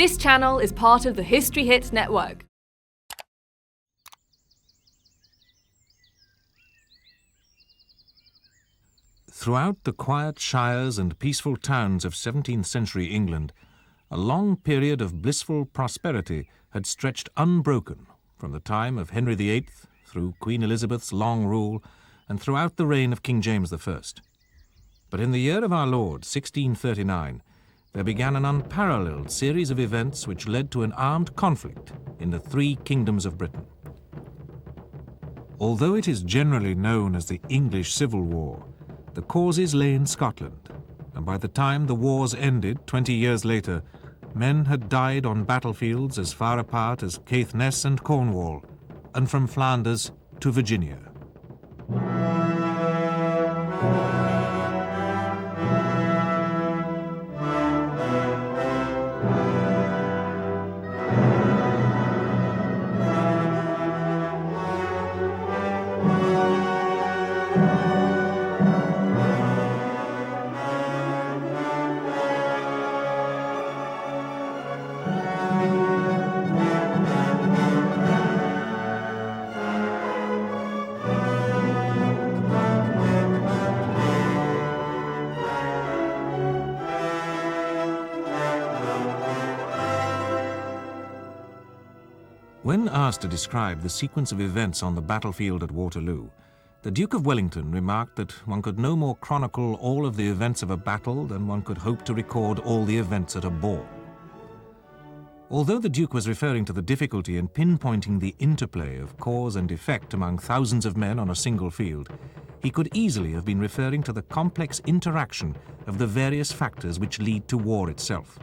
This channel is part of the History Hit network. Throughout the quiet shires and peaceful towns of 17th century England, a long period of blissful prosperity had stretched unbroken from the time of Henry VIII through Queen Elizabeth's long rule and throughout the reign of King James I. But in the year of our Lord, 1639, there began an unparalleled series of events which led to an armed conflict in the three kingdoms of Britain. Although it is generally known as the English Civil War, the causes lay in Scotland, and by the time the wars ended 20 years later, men had died on battlefields as far apart as Caithness and Cornwall, and from Flanders to Virginia. When asked to describe the sequence of events on the battlefield at Waterloo, the Duke of Wellington remarked that one could no more chronicle all of the events of a battle than one could hope to record all the events at a ball. Although the Duke was referring to the difficulty in pinpointing the interplay of cause and effect among thousands of men on a single field, he could easily have been referring to the complex interaction of the various factors which lead to war itself.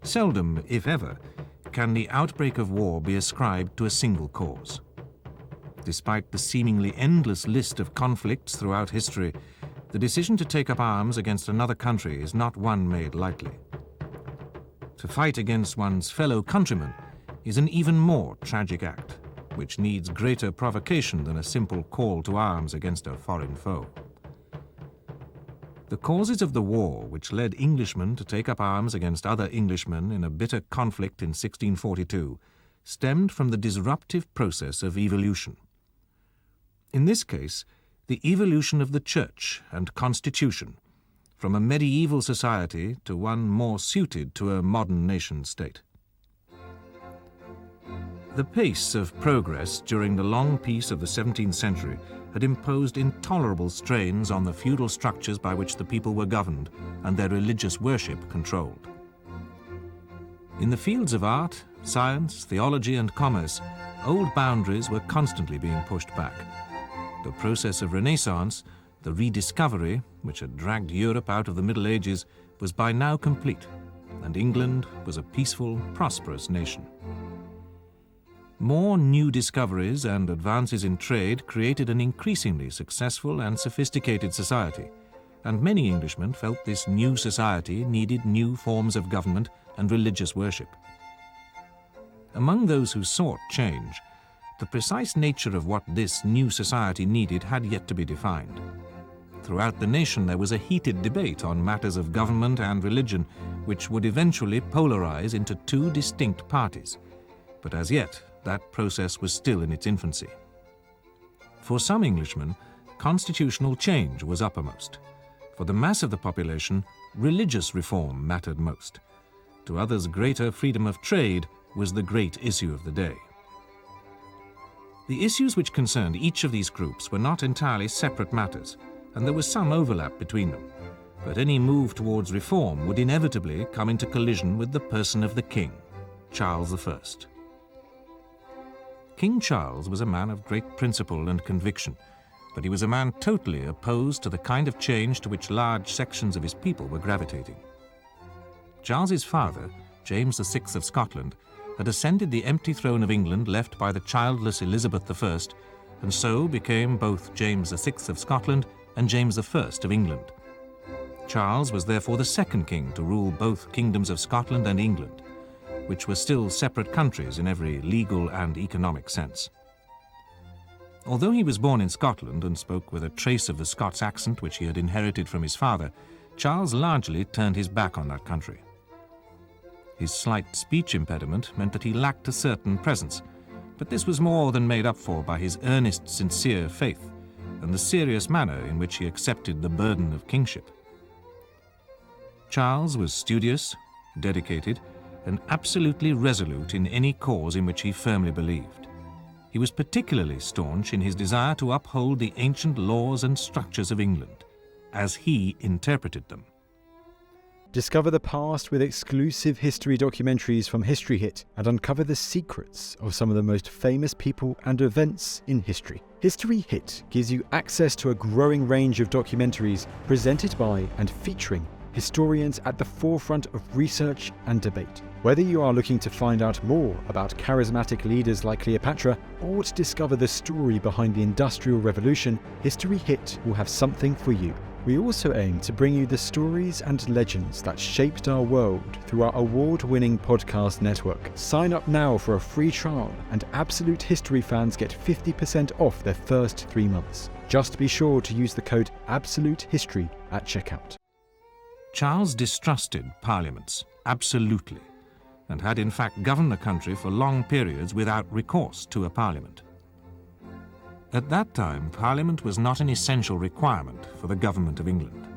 Seldom, if ever, can the outbreak of war be ascribed to a single cause. Despite the seemingly endless list of conflicts throughout history, the decision to take up arms against another country is not one made lightly. To fight against one's fellow countrymen is an even more tragic act, which needs greater provocation than a simple call to arms against a foreign foe. The causes of the war which led Englishmen to take up arms against other Englishmen in a bitter conflict in 1642 stemmed from the disruptive process of evolution. In this case, the evolution of the Church and Constitution, from a medieval society to one more suited to a modern nation-state. The pace of progress during the long peace of the 17th century had imposed intolerable strains on the feudal structures by which the people were governed and their religious worship controlled. In the fields of art, science, theology, and commerce, old boundaries were constantly being pushed back. The process of Renaissance, the rediscovery, which had dragged Europe out of the Middle Ages, was by now complete, and England was a peaceful, prosperous nation. More new discoveries and advances in trade created an increasingly successful and sophisticated society, and many Englishmen felt this new society needed new forms of government and religious worship. Among those who sought change, the precise nature of what this new society needed had yet to be defined. Throughout the nation there was a heated debate on matters of government and religion, which would eventually polarize into two distinct parties. But as yet, that process was still in its infancy. For some Englishmen, constitutional change was uppermost. For the mass of the population, religious reform mattered most. To others, greater freedom of trade was the great issue of the day. The issues which concerned each of these groups were not entirely separate matters, and there was some overlap between them. But any move towards reform would inevitably come into collision with the person of the king, Charles I. King Charles was a man of great principle and conviction, but he was a man totally opposed to the kind of change to which large sections of his people were gravitating. Charles's father, James VI of Scotland, had ascended the empty throne of England left by the childless Elizabeth I, and so became both James VI of Scotland and James I of England. Charles was therefore the second king to rule both kingdoms of Scotland and England, which were still separate countries in every legal and economic sense. Although he was born in Scotland and spoke with a trace of the Scots accent which he had inherited from his father, Charles largely turned his back on that country. His slight speech impediment meant that he lacked a certain presence, but this was more than made up for by his earnest, sincere faith and the serious manner in which he accepted the burden of kingship. Charles was studious, dedicated, and absolutely resolute in any cause in which he firmly believed. He was particularly staunch in his desire to uphold the ancient laws and structures of England, as he interpreted them. Discover the past with exclusive history documentaries from History Hit and uncover the secrets of some of the most famous people and events in history. History Hit gives you access to a growing range of documentaries presented by and featuring historians at the forefront of research and debate. Whether you are looking to find out more about charismatic leaders like Cleopatra or to discover the story behind the Industrial Revolution, History Hit will have something for you. We also aim to bring you the stories and legends that shaped our world through our award-winning podcast network. Sign up now for a free trial, and Absolute History fans get 50% off their first 3 months. Just be sure to use the code AbsoluteHistory at checkout. Charles distrusted parliaments, absolutely, and had in fact governed the country for long periods without recourse to a parliament. At that time, Parliament was not an essential requirement for the government of England.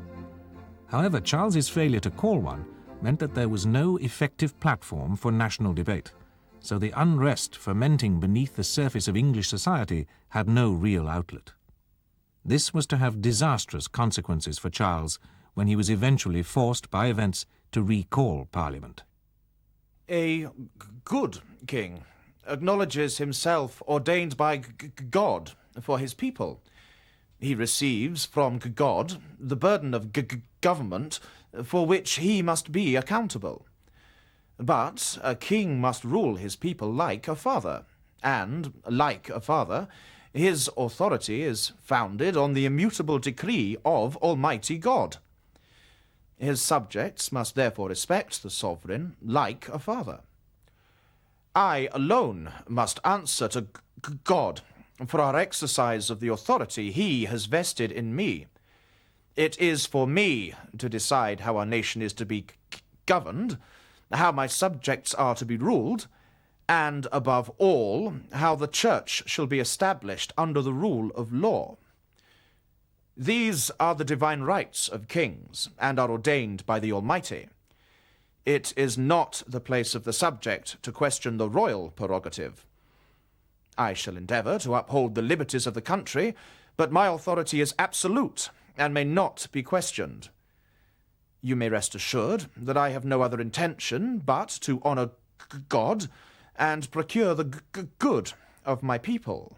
However, Charles's failure to call one meant that there was no effective platform for national debate, so the unrest fermenting beneath the surface of English society had no real outlet. This was to have disastrous consequences for Charles when he was eventually forced by events to recall Parliament. A good king acknowledges himself ordained by God for his people. He receives from God the burden of government for which he must be accountable. But a king must rule his people like a father, and, like a father, his authority is founded on the immutable decree of Almighty God. His subjects must therefore respect the sovereign like a father. I alone must answer to God for our exercise of the authority he has vested in me. It is for me to decide how our nation is to be governed, how my subjects are to be ruled, and, above all, how the Church shall be established under the rule of law. These are the divine rights of kings, and are ordained by the Almighty. It is not the place of the subject to question the royal prerogative. I shall endeavour to uphold the liberties of the country, but my authority is absolute and may not be questioned. You may rest assured that I have no other intention but to honour God and procure the good of my people.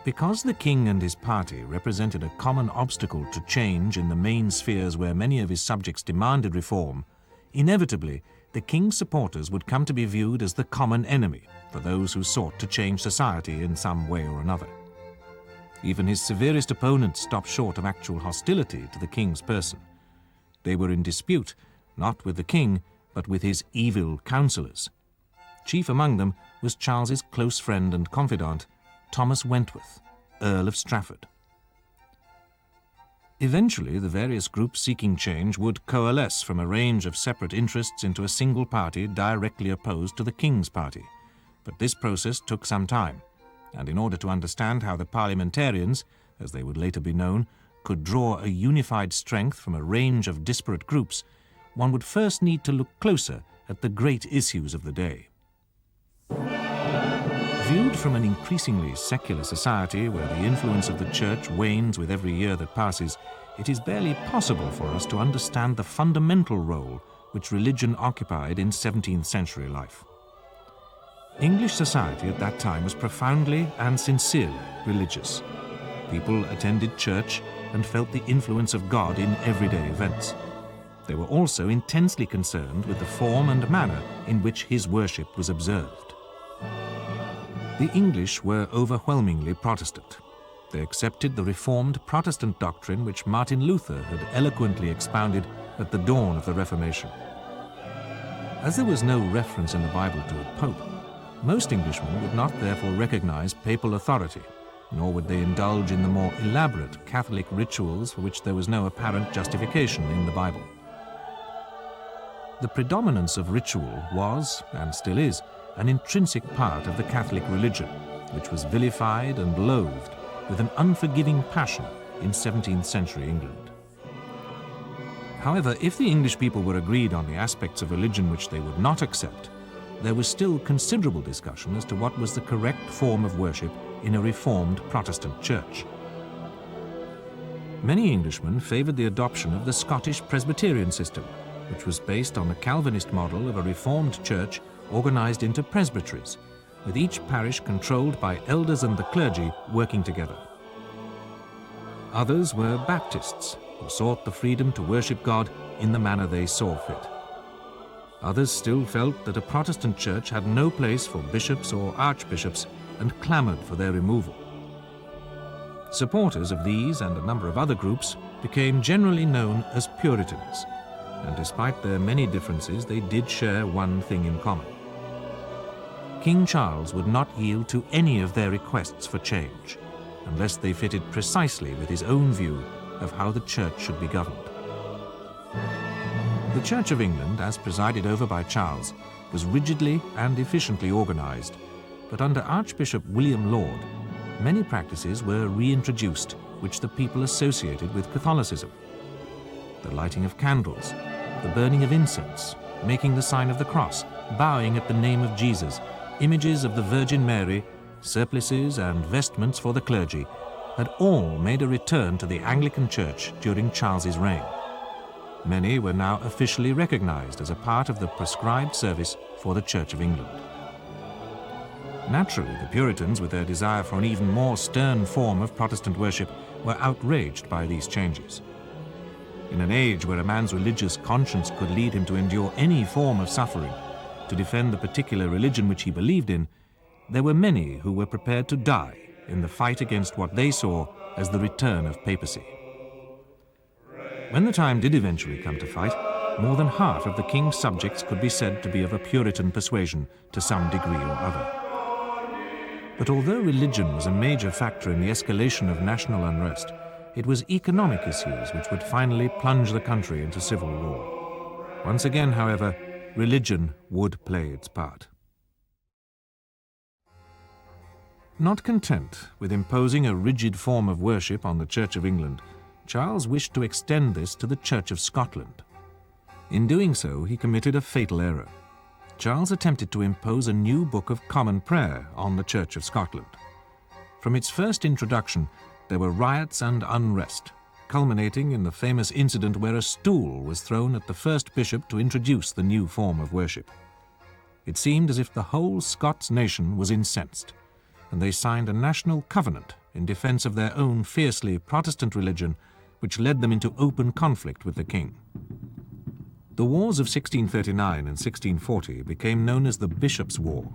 Because the king and his party represented a common obstacle to change in the main spheres where many of his subjects demanded reform, inevitably, the king's supporters would come to be viewed as the common enemy for those who sought to change society in some way or another. Even his severest opponents stopped short of actual hostility to the king's person. They were in dispute, not with the king, but with his evil counsellors. Chief among them was Charles's close friend and confidant, Thomas Wentworth, Earl of Strafford. Eventually, the various groups seeking change would coalesce from a range of separate interests into a single party directly opposed to the King's party. But this process took some time, and in order to understand how the parliamentarians, as they would later be known, could draw a unified strength from a range of disparate groups, one would first need to look closer at the great issues of the day. Viewed from an increasingly secular society where the influence of the Church wanes with every year that passes, it is barely possible for us to understand the fundamental role which religion occupied in 17th century life. English society at that time was profoundly and sincerely religious. People attended church and felt the influence of God in everyday events. They were also intensely concerned with the form and manner in which his worship was observed. The English were overwhelmingly Protestant. They accepted the Reformed Protestant doctrine which Martin Luther had eloquently expounded at the dawn of the Reformation. As there was no reference in the Bible to a pope, most Englishmen would not therefore recognize papal authority, nor would they indulge in the more elaborate Catholic rituals for which there was no apparent justification in the Bible. The predominance of ritual was, and still is, an intrinsic part of the Catholic religion, which was vilified and loathed with an unforgiving passion in 17th century England. However, if the English people were agreed on the aspects of religion which they would not accept, there was still considerable discussion as to what was the correct form of worship in a Reformed Protestant church. Many Englishmen favoured the adoption of the Scottish Presbyterian system, which was based on the Calvinist model of a Reformed church organised into presbyteries, with each parish controlled by elders and the clergy working together. Others were Baptists, who sought the freedom to worship God in the manner they saw fit. Others still felt that a Protestant church had no place for bishops or archbishops and clamoured for their removal. Supporters of these and a number of other groups became generally known as Puritans, and despite their many differences, they did share one thing in common. King Charles would not yield to any of their requests for change, unless they fitted precisely with his own view of how the church should be governed. The Church of England, as presided over by Charles, was rigidly and efficiently organised, but under Archbishop William Laud, many practices were reintroduced which the people associated with Catholicism. The lighting of candles, the burning of incense, making the sign of the cross, bowing at the name of Jesus, images of the Virgin Mary, surplices and vestments for the clergy, had all made a return to the Anglican Church during Charles's reign. Many were now officially recognised as a part of the prescribed service for the Church of England. Naturally, the Puritans, with their desire for an even more stern form of Protestant worship, were outraged by these changes. In an age where a man's religious conscience could lead him to endure any form of suffering, to defend the particular religion which he believed in, there were many who were prepared to die in the fight against what they saw as the return of papacy. When the time did eventually come to fight, more than half of the king's subjects could be said to be of a Puritan persuasion to some degree or other. But although religion was a major factor in the escalation of national unrest, it was economic issues which would finally plunge the country into civil war. Once again, however, religion would play its part. Not content with imposing a rigid form of worship on the Church of England, Charles wished to extend this to the Church of Scotland. In doing so, he committed a fatal error. Charles attempted to impose a new Book of Common Prayer on the Church of Scotland. From its first introduction, there were riots and unrest, culminating in the famous incident where a stool was thrown at the first bishop to introduce the new form of worship. It seemed as if the whole Scots nation was incensed, and they signed a national covenant in defence of their own fiercely Protestant religion, which led them into open conflict with the king. The wars of 1639 and 1640 became known as the Bishops' War,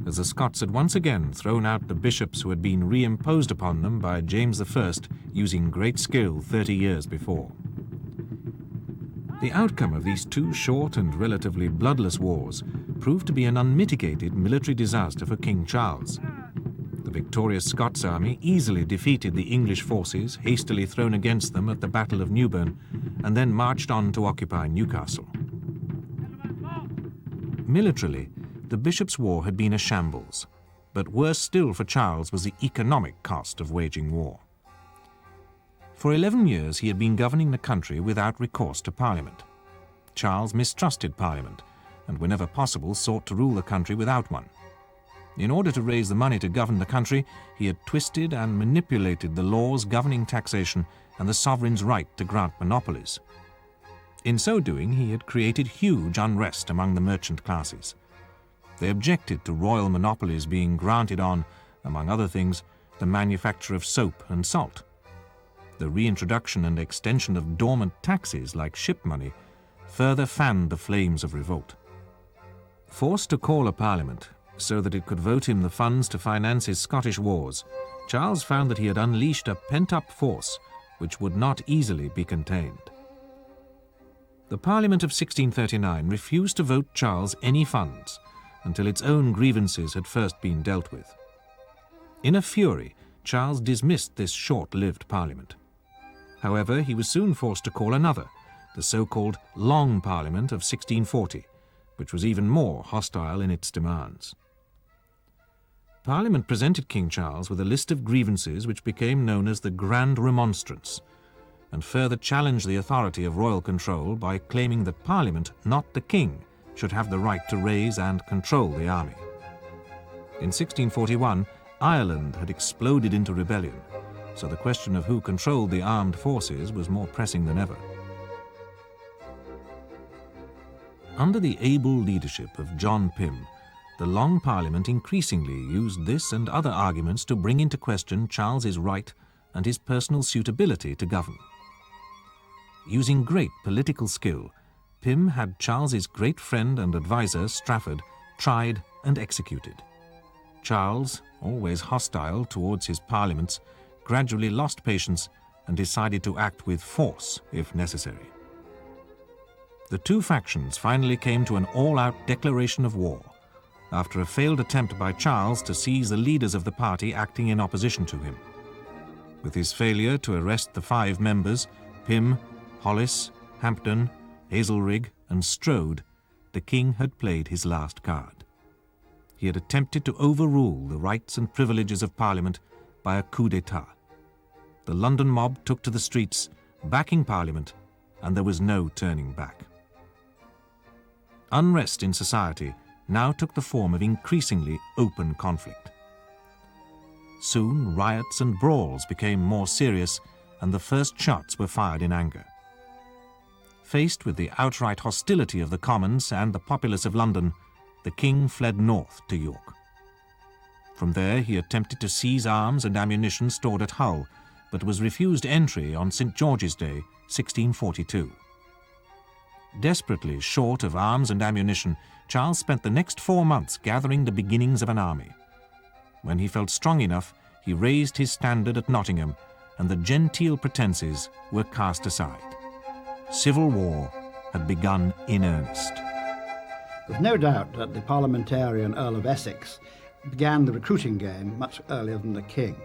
as the Scots had once again thrown out the bishops who had been reimposed upon them by James I using great skill 30 years before. The outcome of these two short and relatively bloodless wars proved to be an unmitigated military disaster for King Charles. The victorious Scots army easily defeated the English forces hastily thrown against them at the Battle of Newburn, and then marched on to occupy Newcastle. Militarily, the Bishops' War had been a shambles, but worse still for Charles was the economic cost of waging war. For 11 years he had been governing the country without recourse to Parliament. Charles mistrusted Parliament, and whenever possible sought to rule the country without one. In order to raise the money to govern the country, he had twisted and manipulated the laws governing taxation and the sovereign's right to grant monopolies. In so doing, he had created huge unrest among the merchant classes. They objected to royal monopolies being granted on, among other things, the manufacture of soap and salt. The reintroduction and extension of dormant taxes like ship money further fanned the flames of revolt. Forced to call a parliament so that it could vote him the funds to finance his Scottish wars, Charles found that he had unleashed a pent-up force which would not easily be contained. The Parliament of 1639 refused to vote Charles any funds until its own grievances had first been dealt with. In a fury, Charles dismissed this short-lived Parliament. However, he was soon forced to call another, the so-called Long Parliament of 1640, which was even more hostile in its demands. Parliament presented King Charles with a list of grievances which became known as the Grand Remonstrance, and further challenged the authority of royal control by claiming that Parliament, not the King, should have the right to raise and control the army. In 1641, Ireland had exploded into rebellion, so the question of who controlled the armed forces was more pressing than ever. Under the able leadership of John Pym, the Long Parliament increasingly used this and other arguments to bring into question Charles's right and his personal suitability to govern. Using great political skill, Pym had Charles's great friend and advisor, Strafford, tried and executed. Charles, always hostile towards his parliaments, gradually lost patience and decided to act with force if necessary. The two factions finally came to an all-out declaration of war, after a failed attempt by Charles to seize the leaders of the party acting in opposition to him. With his failure to arrest the 5 members, Pym, Hollis, Hampden, Hazelrig and Strode, the king had played his last card. He had attempted to overrule the rights and privileges of Parliament by a coup d'etat. The London mob took to the streets, backing Parliament, and there was no turning back. Unrest in society now took the form of increasingly open conflict. Soon riots and brawls became more serious, and the first shots were fired in anger. Faced with the outright hostility of the Commons and the populace of London, the king fled north to York. From there he attempted to seize arms and ammunition stored at Hull, but was refused entry on St. George's Day, 1642. Desperately short of arms and ammunition, Charles spent the next 4 months gathering the beginnings of an army. When he felt strong enough, he raised his standard at Nottingham, and the genteel pretences were cast aside. Civil war had begun in earnest. There's no doubt that the parliamentarian Earl of Essex began the recruiting game much earlier than the king.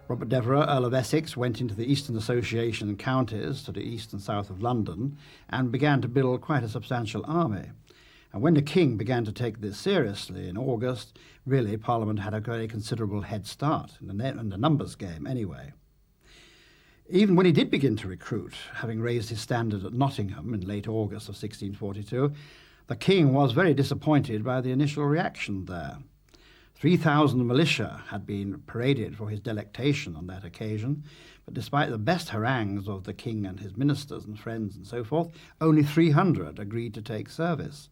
Robert Devereux, Earl of Essex, went into the Eastern Association counties to the east and south of London and began to build quite a substantial army. And when the king began to take this seriously in August, really Parliament had a very considerable head start in the numbers game anyway. Even when he did begin to recruit, having raised his standard at Nottingham in late August of 1642, the king was very disappointed by the initial reaction there. 3,000 militia had been paraded for his delectation on that occasion, but despite the best harangues of the king and his ministers and friends and so forth, only 300 agreed to take service.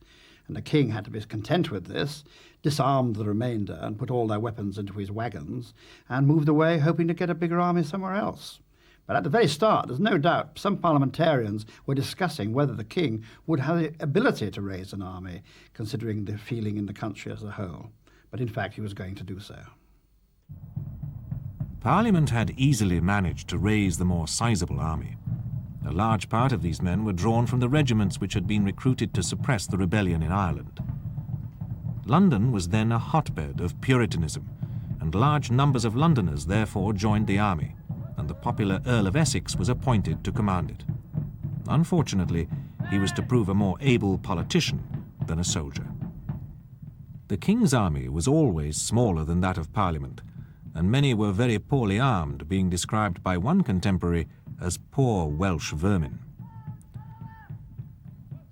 And the king had to be content with this, disarmed the remainder and put all their weapons into his wagons, and moved away hoping to get a bigger army somewhere else. But at the very start, there's no doubt some parliamentarians were discussing whether the king would have the ability to raise an army, considering the feeling in the country as a whole. But in fact, he was going to do so. Parliament had easily managed to raise the more sizable army. A large part of these men were drawn from the regiments which had been recruited to suppress the rebellion in Ireland. London was then a hotbed of Puritanism, and large numbers of Londoners therefore joined the army, and the popular Earl of Essex was appointed to command it. Unfortunately, he was to prove a more able politician than a soldier. The king's army was always smaller than that of Parliament, and many were very poorly armed, being described by one contemporary as poor Welsh vermin.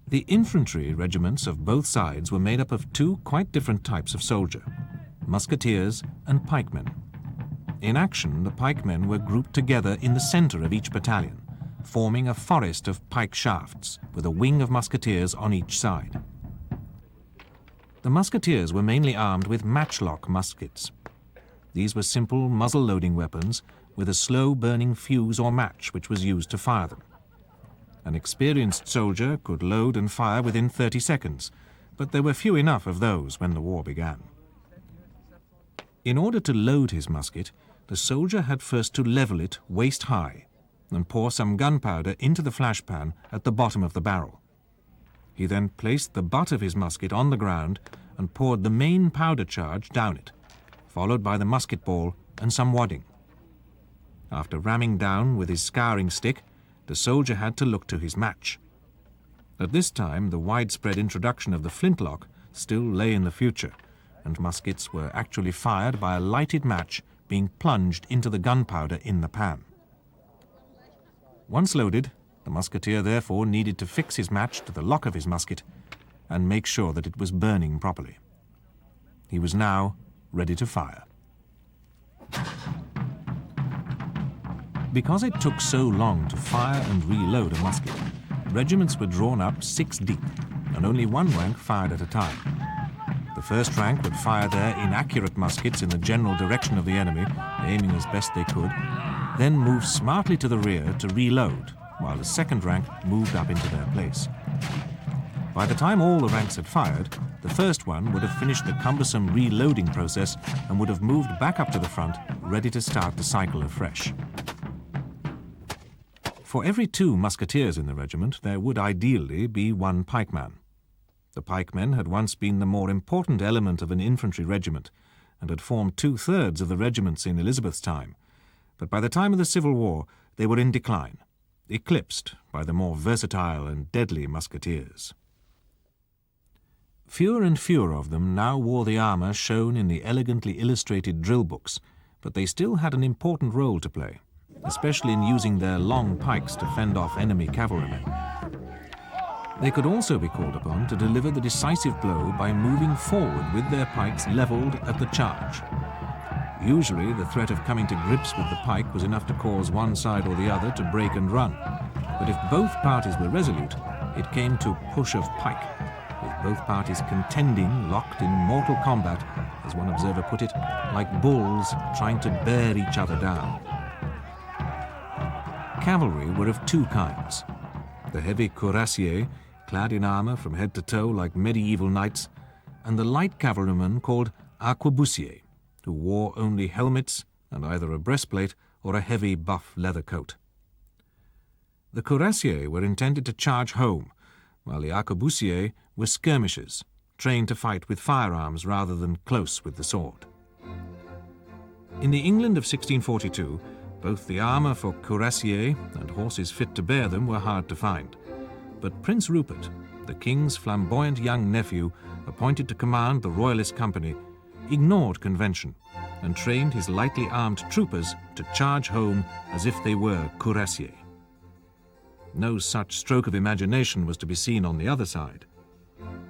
The infantry regiments of both sides were made up of 2 quite different types of soldier, musketeers and pikemen. In action, the pikemen were grouped together in the centre of each battalion, forming a forest of pike shafts, with a wing of musketeers on each side. The musketeers were mainly armed with matchlock muskets. These were simple muzzle-loading weapons with a slow-burning fuse or match which was used to fire them. An experienced soldier could load and fire within 30 seconds, but there were few enough of those when the war began. In order to load his musket, the soldier had first to level it waist high and pour some gunpowder into the flashpan at the bottom of the barrel. He then placed the butt of his musket on the ground and poured the main powder charge down it, followed by the musket ball and some wadding. After ramming down with his scouring stick, the soldier had to look to his match. At this time, the widespread introduction of the flintlock still lay in the future, and muskets were actually fired by a lighted match being plunged into the gunpowder in the pan. Once loaded, the musketeer therefore needed to fix his match to the lock of his musket and make sure that it was burning properly. He was now ready to fire. Because it took so long to fire and reload a musket, regiments were drawn up 6 deep, and only one rank fired at a time. The first rank would fire their inaccurate muskets in the general direction of the enemy, aiming as best they could, then move smartly to the rear to reload, while the second rank moved up into their place. By the time all the ranks had fired, the first one would have finished the cumbersome reloading process and would have moved back up to the front, ready to start the cycle afresh. For every 2 musketeers in the regiment, there would ideally be 1 pikeman. The pikemen had once been the more important element of an infantry regiment and had formed 2/3 of the regiments in Elizabeth's time, but by the time of the Civil War they were in decline, eclipsed by the more versatile and deadly musketeers. Fewer and fewer of them now wore the armour shown in the elegantly illustrated drill books, but they still had an important role to play, especially in using their long pikes to fend off enemy cavalrymen. They could also be called upon to deliver the decisive blow by moving forward with their pikes levelled at the charge. Usually, the threat of coming to grips with the pike was enough to cause one side or the other to break and run. But if both parties were resolute, it came to push of pike, with both parties contending, locked in mortal combat, as one observer put it, like bulls trying to bear each other down. Cavalry were of 2 kinds. The heavy cuirassiers, clad in armour from head to toe like medieval knights, and the light cavalrymen called arquebusiers, who wore only helmets and either a breastplate or a heavy buff leather coat. The cuirassiers were intended to charge home, while the arquebusiers were skirmishers, trained to fight with firearms rather than close with the sword. In the England of 1642, both the armour for cuirassiers and horses fit to bear them were hard to find. But Prince Rupert, the King's flamboyant young nephew, appointed to command the Royalist company, ignored convention and trained his lightly armed troopers to charge home as if they were cuirassiers. No such stroke of imagination was to be seen on the other side.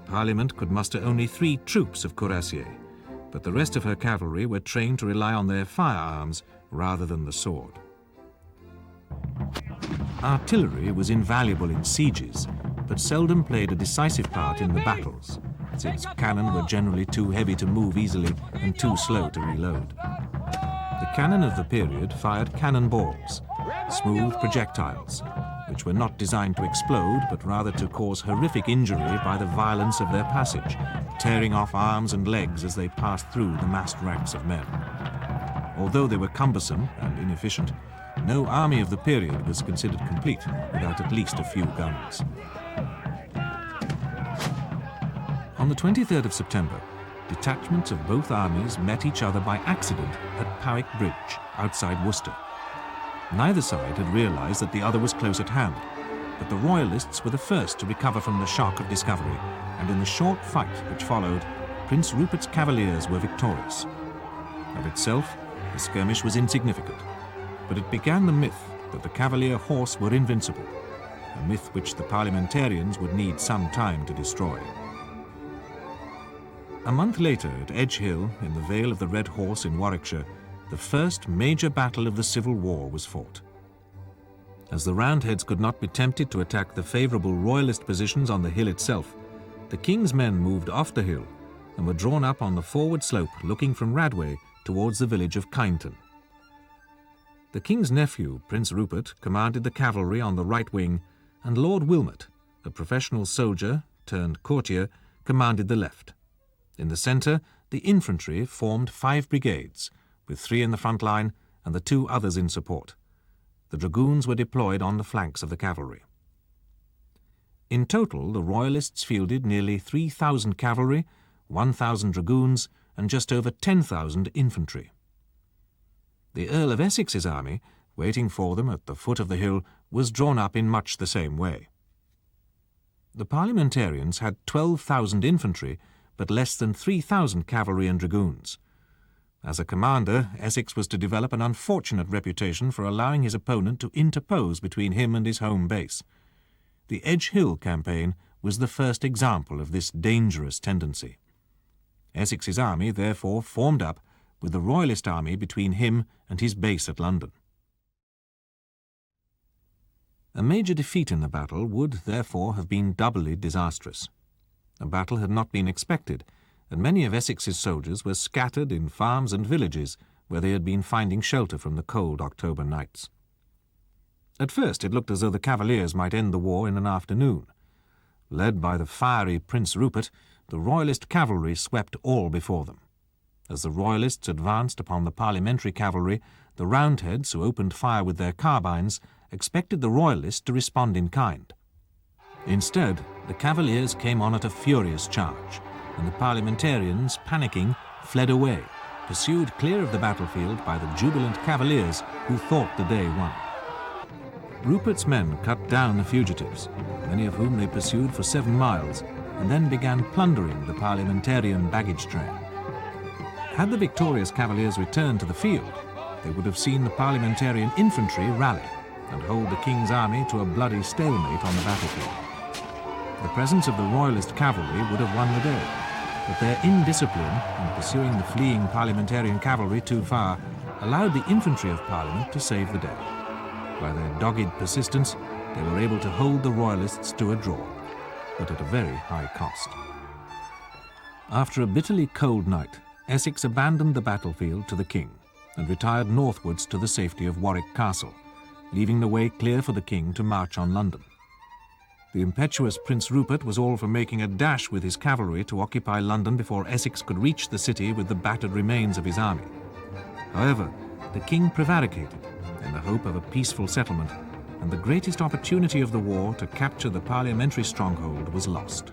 Parliament could muster only 3 troops of cuirassiers, but the rest of her cavalry were trained to rely on their firearms rather than the sword. Artillery was invaluable in sieges, but seldom played a decisive part in the battles, since cannon were generally too heavy to move easily and too slow to reload. The cannon of the period fired cannonballs, smooth projectiles, which were not designed to explode, but rather to cause horrific injury by the violence of their passage, tearing off arms and legs as they passed through the massed ranks of men. Although they were cumbersome and inefficient, no army of the period was considered complete without at least a few guns. On the 23rd of September, detachments of both armies met each other by accident at Powick Bridge, outside Worcester. Neither side had realised that the other was close at hand, but the Royalists were the first to recover from the shock of discovery, and in the short fight which followed, Prince Rupert's cavaliers were victorious. Of itself, the skirmish was insignificant, but it began the myth that the cavalier horse were invincible, a myth which the parliamentarians would need some time to destroy. A month later, at Edgehill, in the Vale of the Red Horse in Warwickshire, the first major battle of the Civil War was fought. As the Roundheads could not be tempted to attack the favourable Royalist positions on the hill itself, the King's men moved off the hill and were drawn up on the forward slope looking from Radway towards the village of Kyneton. The King's nephew, Prince Rupert, commanded the cavalry on the right wing, and Lord Wilmot, a professional soldier turned courtier, commanded the left. In the centre, the infantry formed 5 brigades, with 3 in the front line and the 2 others in support. The dragoons were deployed on the flanks of the cavalry. In total, the Royalists fielded nearly 3,000 cavalry, 1,000 dragoons, and just over 10,000 infantry. The Earl of Essex's army, waiting for them at the foot of the hill, was drawn up in much the same way. The parliamentarians had 12,000 infantry, but less than 3,000 cavalry and dragoons. As a commander, Essex was to develop an unfortunate reputation for allowing his opponent to interpose between him and his home base. The Edgehill campaign was the first example of this dangerous tendency. Essex's army therefore formed up with the Royalist army between him and his base at London. A major defeat in the battle would, therefore, have been doubly disastrous. A battle had not been expected, and many of Essex's soldiers were scattered in farms and villages where they had been finding shelter from the cold October nights. At first it looked as though the Cavaliers might end the war in an afternoon. Led by the fiery Prince Rupert, the Royalist cavalry swept all before them. As the Royalists advanced upon the parliamentary cavalry, the Roundheads, who opened fire with their carbines, expected the Royalists to respond in kind. Instead, the Cavaliers came on at a furious charge, and the parliamentarians, panicking, fled away, pursued clear of the battlefield by the jubilant Cavaliers who thought the day won. Rupert's men cut down the fugitives, many of whom they pursued for 7 miles, and then began plundering the parliamentarian baggage train. Had the victorious Cavaliers returned to the field, they would have seen the parliamentarian infantry rally and hold the King's army to a bloody stalemate on the battlefield. The presence of the Royalist cavalry would have won the day, but their indiscipline in pursuing the fleeing parliamentarian cavalry too far allowed the infantry of Parliament to save the day. By their dogged persistence, they were able to hold the Royalists to a draw, but at a very high cost. After a bitterly cold night, Essex abandoned the battlefield to the King and retired northwards to the safety of Warwick Castle, leaving the way clear for the King to march on London. The impetuous Prince Rupert was all for making a dash with his cavalry to occupy London before Essex could reach the city with the battered remains of his army. However, the King prevaricated in the hope of a peaceful settlement, and the greatest opportunity of the war to capture the parliamentary stronghold was lost.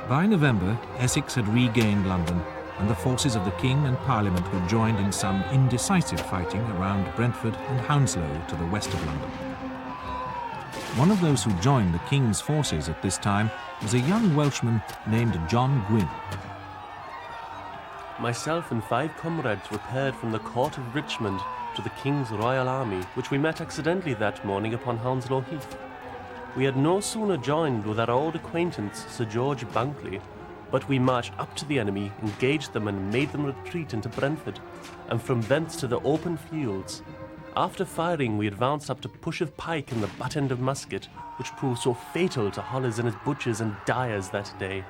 By November, Essex had regained London, and the forces of the King and Parliament were joined in some indecisive fighting around Brentford and Hounslow to the west of London. One of those who joined the King's forces at this time was a young Welshman named John Gwynn. Myself and 5 comrades repaired from the court of Richmond to the King's Royal Army, which we met accidentally that morning upon Hounslow Heath. We had no sooner joined with our old acquaintance, Sir George Bankley, but we marched up to the enemy, engaged them and made them retreat into Brentford, and from thence to the open fields. After firing, we advanced up to Push of Pike and the butt end of musket, which proved so fatal to Hollis and his butchers and dyers that day,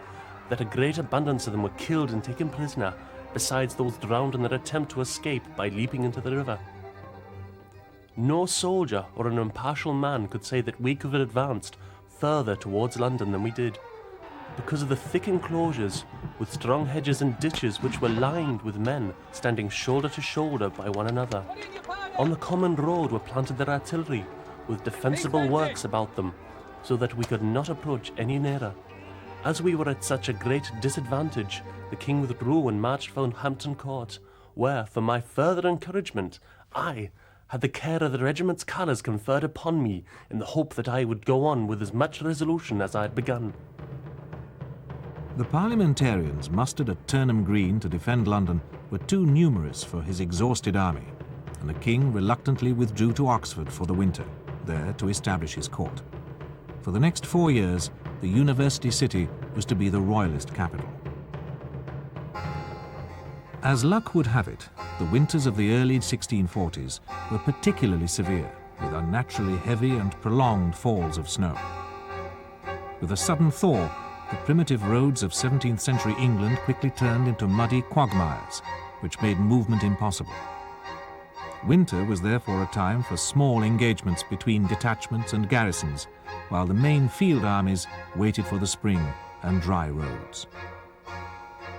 that a great abundance of them were killed and taken prisoner, besides those drowned in their attempt to escape by leaping into the river. No soldier or an impartial man could say that we could have advanced further towards London than we did, because of the thick enclosures with strong hedges and ditches which were lined with men standing shoulder to shoulder by one another. On the common road were planted their artillery with defensible works about them, so that we could not approach any nearer. As we were at such a great disadvantage, the King withdrew and marched for Hampton Court, where, for my further encouragement, I had the care of the regiment's colours conferred upon me in the hope that I would go on with as much resolution as I had begun. The parliamentarians mustered at Turnham Green to defend London were too numerous for his exhausted army, and the King reluctantly withdrew to Oxford for the winter, there to establish his court. For the next 4 years, the university city was to be the Royalist capital. As luck would have it, the winters of the early 1640s were particularly severe, with unnaturally heavy and prolonged falls of snow. With a sudden thaw, the primitive roads of 17th century England quickly turned into muddy quagmires, which made movement impossible. Winter was therefore a time for small engagements between detachments and garrisons, while the main field armies waited for the spring and dry roads.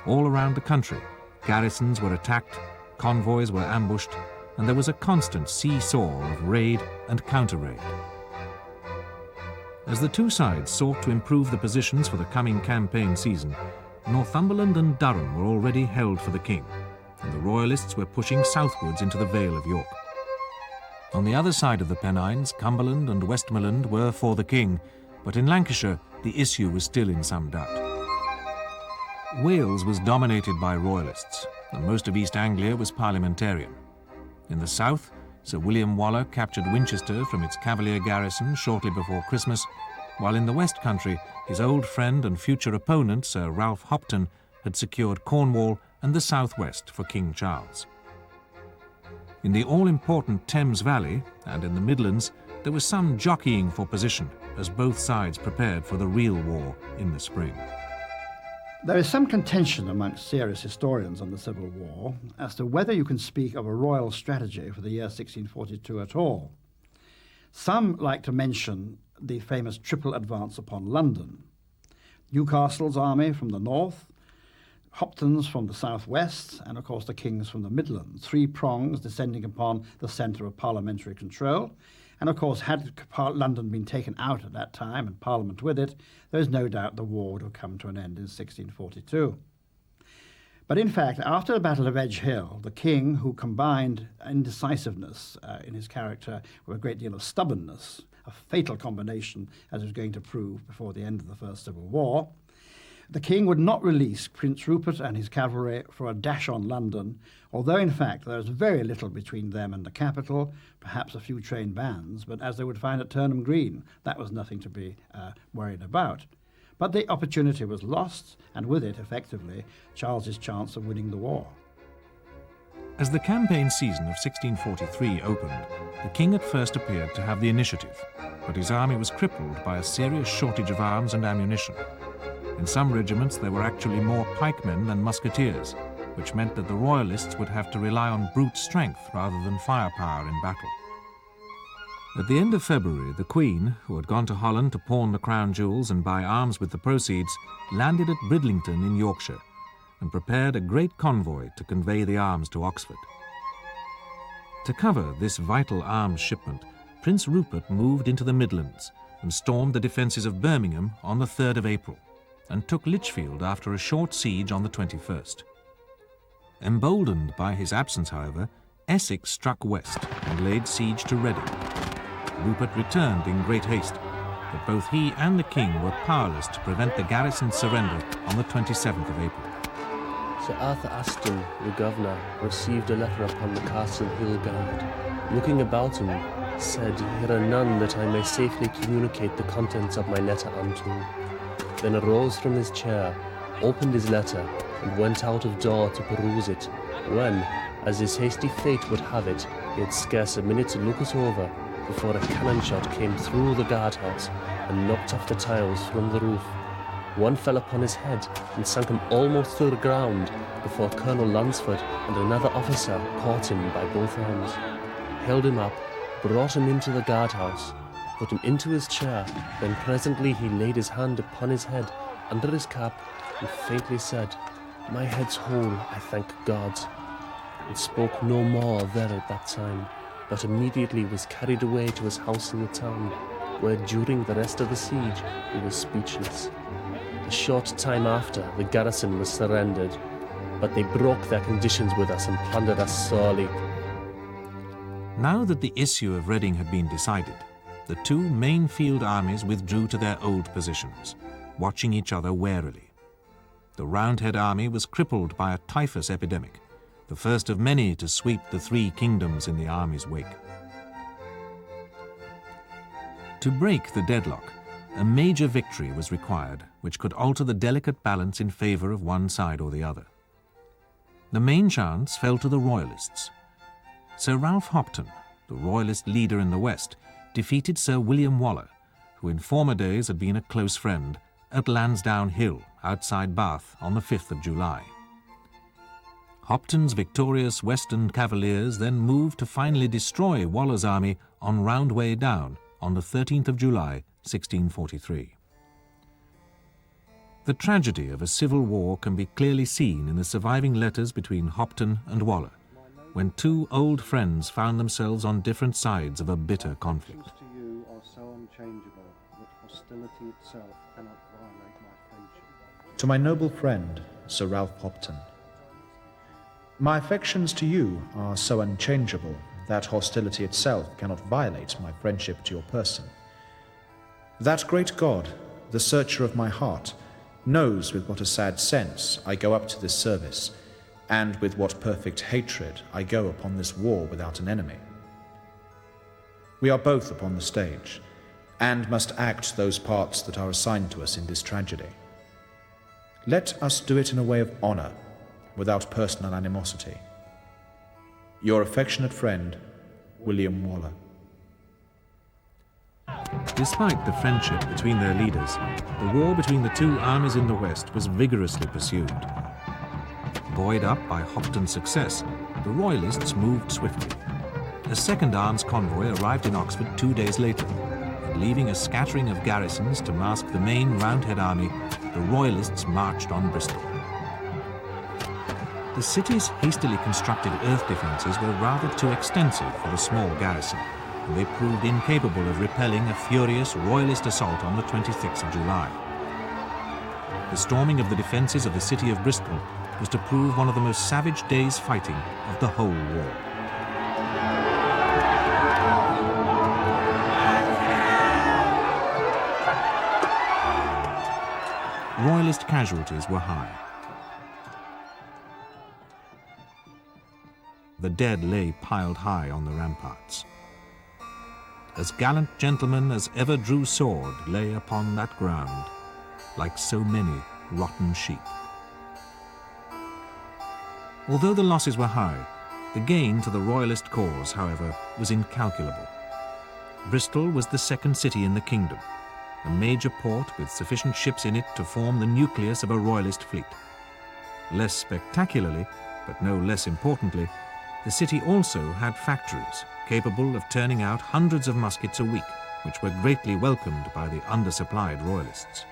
All around the country, garrisons were attacked, convoys were ambushed, and there was a constant seesaw of raid and counter-raid. As the two sides sought to improve the positions for the coming campaign season, Northumberland and Durham were already held for the King, and the Royalists were pushing southwards into the Vale of York. On the other side of the Pennines, Cumberland and Westmoreland were for the king, but in Lancashire, the issue was still in some doubt. Wales was dominated by Royalists, and most of East Anglia was parliamentarian. In the south, Sir William Waller captured Winchester from its Cavalier garrison shortly before Christmas, while in the West Country, his old friend and future opponent, Sir Ralph Hopton, had secured Cornwall and the southwest for King Charles. In the all-important Thames Valley and in the Midlands, there was some jockeying for position as both sides prepared for the real war in the spring. There is some contention amongst serious historians on the Civil War as to whether you can speak of a royal strategy for the year 1642 at all. Some like to mention the famous triple advance upon London. Newcastle's army from the north, Hopton's from the southwest, and of course the King's from the Midlands, three prongs descending upon the centre of parliamentary control. And of course, had London been taken out at that time and Parliament with it, there is no doubt the war would have come to an end in 1642. But in fact, after the Battle of Edgehill, the King, who combined indecisiveness in his character with a great deal of stubbornness, a fatal combination, as he was going to prove before the end of the First Civil War, the King would not release Prince Rupert and his cavalry for a dash on London, although in fact there was very little between them and the capital, perhaps a few trained bands, but as they would find at Turnham Green, that was nothing to be worried about. But the opportunity was lost, and with it, effectively, Charles's chance of winning the war. As the campaign season of 1643 opened, the king at first appeared to have the initiative, but his army was crippled by a serious shortage of arms and ammunition. In some regiments there were actually more pikemen than musketeers, which meant that the Royalists would have to rely on brute strength rather than firepower in battle. At the end of February, the Queen, who had gone to Holland to pawn the crown jewels and buy arms with the proceeds, landed at Bridlington in Yorkshire and prepared a great convoy to convey the arms to Oxford. To cover this vital arms shipment, Prince Rupert moved into the Midlands and stormed the defences of Birmingham on the 3rd of April, and took Lichfield after a short siege on the 21st. Emboldened by his absence, however, Essex struck west and laid siege to Reading. Rupert returned in great haste, but both he and the king were powerless to prevent the garrison's surrender on the 27th of April. Sir Arthur Aston, the governor, received a letter upon the Castle Hill guard. Looking about him, said, "Here are none that I may safely communicate the contents of my letter unto." Then arose from his chair, opened his letter, and went out of door to peruse it, when, as his hasty fate would have it, he had scarce a minute to look it over, before a cannon shot came through the guardhouse, and knocked off the tiles from the roof. One fell upon his head, and sank him almost to the ground, before Colonel Lunsford and another officer caught him by both arms, held him up, brought him into the guardhouse, put him into his chair, then presently he laid his hand upon his head, under his cap, and faintly said, "My head's whole, I thank God," and spoke no more there at that time, but immediately was carried away to his house in the town, where during the rest of the siege he was speechless. A short time after, the garrison was surrendered, but they broke their conditions with us and plundered us sorely. Now that the issue of Reading had been decided, the two main field armies withdrew to their old positions, watching each other warily. The Roundhead army was crippled by a typhus epidemic, the first of many to sweep the three kingdoms in the army's wake. To break the deadlock, a major victory was required which could alter the delicate balance in favour of one side or the other. The main chance fell to the Royalists. Sir Ralph Hopton, the Royalist leader in the West, defeated Sir William Waller, who in former days had been a close friend, at Lansdowne Hill, outside Bath, on the 5th of July. Hopton's victorious Western Cavaliers then moved to finally destroy Waller's army on Roundway Down on the 13th of July, 1643. The tragedy of a civil war can be clearly seen in the surviving letters between Hopton and Waller, when two old friends found themselves on different sides of a bitter conflict. To you are so unchangeable that hostility itself cannot violate my friendship. To my noble friend, Sir Ralph Hopton. My affections to you are so unchangeable that hostility itself cannot violate my friendship to your person. That great God, the searcher of my heart, knows with what a sad sense I go up to this service, and with what perfect hatred I go upon this war without an enemy. We are both upon the stage, and must act those parts that are assigned to us in this tragedy. Let us do it in a way of honor, without personal animosity. Your affectionate friend, William Waller. Despite the friendship between their leaders, the war between the two armies in the west was vigorously pursued. Buoyed up by Hopton's success, the Royalists moved swiftly. A second arms convoy arrived in Oxford 2 days later, and leaving a scattering of garrisons to mask the main Roundhead army, the Royalists marched on Bristol. The city's hastily constructed earth defences were rather too extensive for the small garrison, and they proved incapable of repelling a furious Royalist assault on the 26th of July. The storming of the defences of the city of Bristol was to prove one of the most savage days' fighting of the whole war. Royalist casualties were high. The dead lay piled high on the ramparts. As gallant gentlemen as ever drew sword lay upon that ground, like so many rotten sheep. Although the losses were high, the gain to the Royalist cause, however, was incalculable. Bristol was the second city in the kingdom, a major port with sufficient ships in it to form the nucleus of a Royalist fleet. Less spectacularly, but no less importantly, the city also had factories capable of turning out hundreds of muskets a week, which were greatly welcomed by the undersupplied Royalists.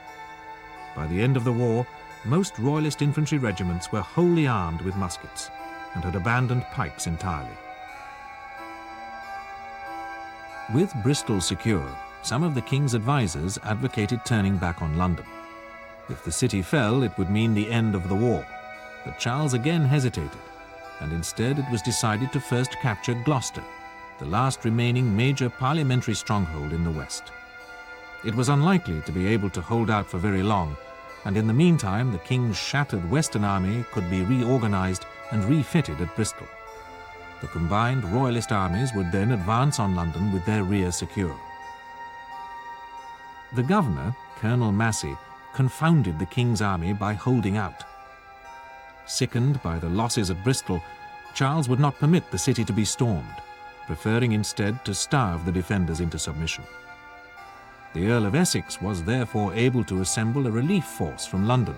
By the end of the war, most Royalist infantry regiments were wholly armed with muskets and had abandoned pikes entirely. With Bristol secure, some of the king's advisers advocated turning back on London. If the city fell, it would mean the end of the war, but Charles again hesitated, and instead it was decided to first capture Gloucester, the last remaining major parliamentary stronghold in the west. It was unlikely to be able to hold out for very long, and in the meantime the king's shattered western army could be reorganized and refitted at Bristol. The combined Royalist armies would then advance on London with their rear secure. The governor, Colonel Massey, confounded the king's army by holding out. Sickened by the losses at Bristol, Charles would not permit the city to be stormed, preferring instead to starve the defenders into submission. The Earl of Essex was therefore able to assemble a relief force from London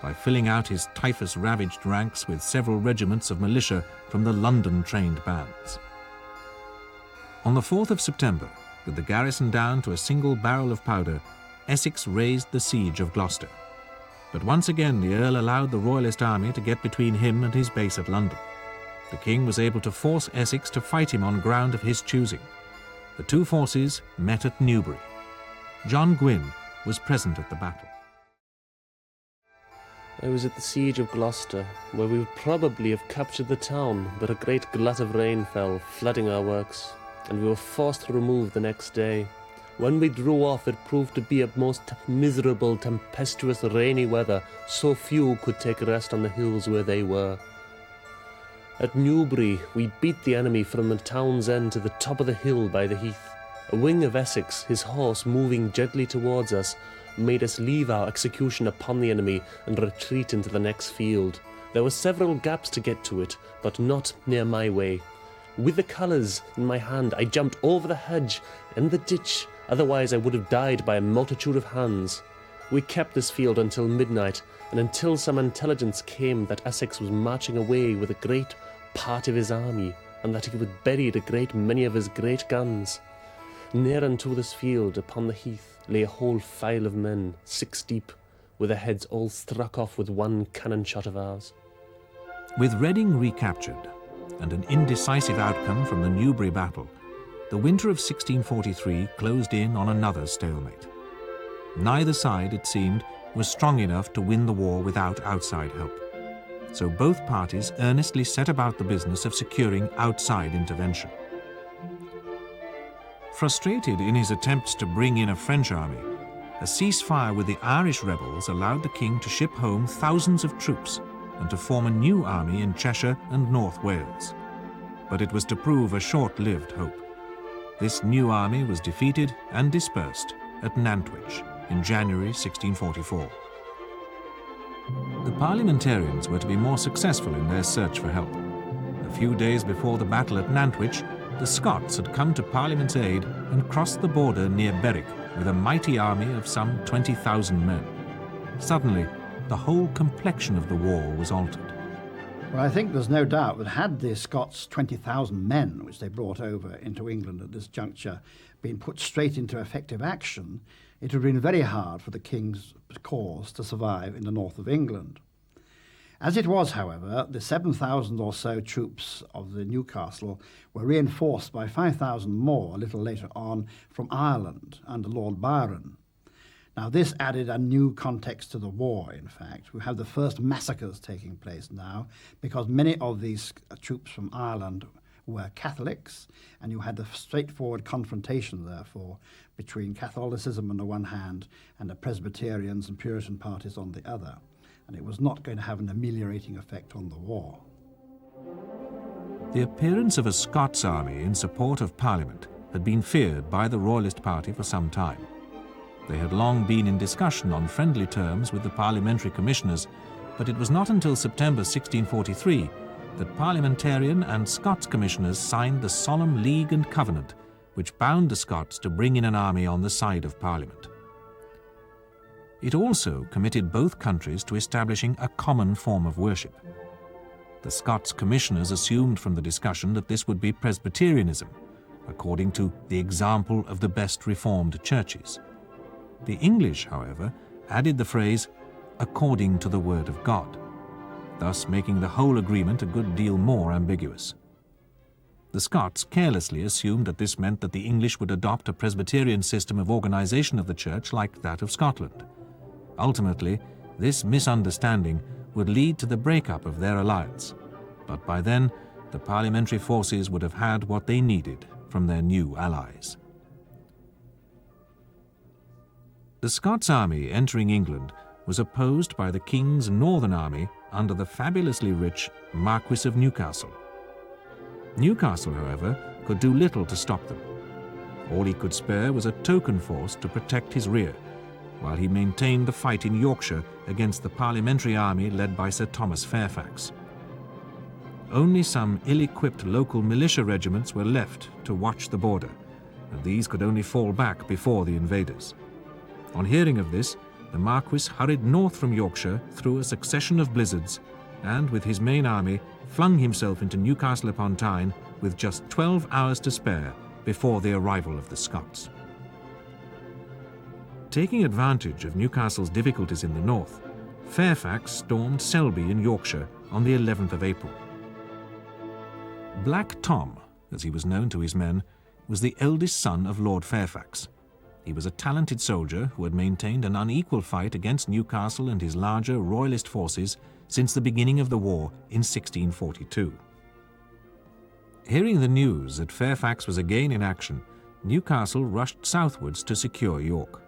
by filling out his typhus-ravaged ranks with several regiments of militia from the London-trained bands. On the 4th of September, with the garrison down to a single barrel of powder, Essex raised the siege of Gloucester. But once again the Earl allowed the Royalist army to get between him and his base at London. The king was able to force Essex to fight him on ground of his choosing. The two forces met at Newbury. John Gwynne was present at the battle. I was at the siege of Gloucester, where we would probably have captured the town, but a great glut of rain fell, flooding our works, and we were forced to remove the next day. When we drew off, it proved to be a most miserable, tempestuous, rainy weather, so few could take rest on the hills where they were. At Newbury, we beat the enemy from the town's end to the top of the hill by the heath. A wing of Essex, his horse moving gently towards us, made us leave our execution upon the enemy and retreat into the next field. There were several gaps to get to it, but not near my way. With the colours in my hand, I jumped over the hedge and the ditch, otherwise I would have died by a multitude of hands. We kept this field until midnight, and until some intelligence came that Essex was marching away with a great part of his army, and that he had buried a great many of his great guns. Near unto this field, upon the heath, lay a whole file of men, 6 deep, with their heads all struck off with one cannon shot of ours. With Reading recaptured, and an indecisive outcome from the Newbury battle, the winter of 1643 closed in on another stalemate. Neither side, it seemed, was strong enough to win the war without outside help. So both parties earnestly set about the business of securing outside intervention. Frustrated in his attempts to bring in a French army, a ceasefire with the Irish rebels allowed the king to ship home thousands of troops and to form a new army in Cheshire and North Wales. But it was to prove a short-lived hope. This new army was defeated and dispersed at Nantwich in January 1644. The parliamentarians were to be more successful in their search for help. A few days before the battle at Nantwich, the Scots had come to Parliament's aid and crossed the border near Berwick with a mighty army of some 20,000 men. Suddenly, the whole complexion of the war was altered. Well, I think there's no doubt that had the Scots 20,000 men, which they brought over into England at this juncture, been put straight into effective action, it would have been very hard for the king's cause to survive in the north of England. As it was, however, the 7,000 or so troops of the Newcastle were reinforced by 5,000 more a little later on from Ireland under Lord Byron. Now, this added a new context to the war, in fact. We have the first massacres taking place now because many of these troops from Ireland were Catholics, and you had the straightforward confrontation, therefore, between Catholicism on the one hand and the Presbyterians and Puritan parties on the other. And it was not going to have an ameliorating effect on the war. The appearance of a Scots army in support of Parliament had been feared by the Royalist party for some time. They had long been in discussion on friendly terms with the parliamentary commissioners, but it was not until September 1643 that parliamentarian and Scots commissioners signed the Solemn League and Covenant, which bound the Scots to bring in an army on the side of Parliament. It also committed both countries to establishing a common form of worship. The Scots commissioners assumed from the discussion that this would be Presbyterianism, according to the example of the best Reformed churches. The English, however, added the phrase, according to the word of God, thus making the whole agreement a good deal more ambiguous. The Scots carelessly assumed that this meant that the English would adopt a Presbyterian system of organization of the church like that of Scotland. Ultimately, this misunderstanding would lead to the breakup of their alliance, but by then the parliamentary forces would have had what they needed from their new allies. The Scots army entering England was opposed by the king's northern army under the fabulously rich Marquis of Newcastle. Newcastle, however, could do little to stop them. All he could spare was a token force to protect his rear, while he maintained the fight in Yorkshire against the parliamentary army led by Sir Thomas Fairfax. Only some ill-equipped local militia regiments were left to watch the border, and these could only fall back before the invaders. On hearing of this, the Marquis hurried north from Yorkshire through a succession of blizzards, and with his main army flung himself into Newcastle upon Tyne with just 12 hours to spare before the arrival of the Scots. Taking advantage of Newcastle's difficulties in the north, Fairfax stormed Selby in Yorkshire on the 11th of April. Black Tom, as he was known to his men, was the eldest son of Lord Fairfax. He was a talented soldier who had maintained an unequal fight against Newcastle and his larger Royalist forces since the beginning of the war in 1642. Hearing the news that Fairfax was again in action, Newcastle rushed southwards to secure York.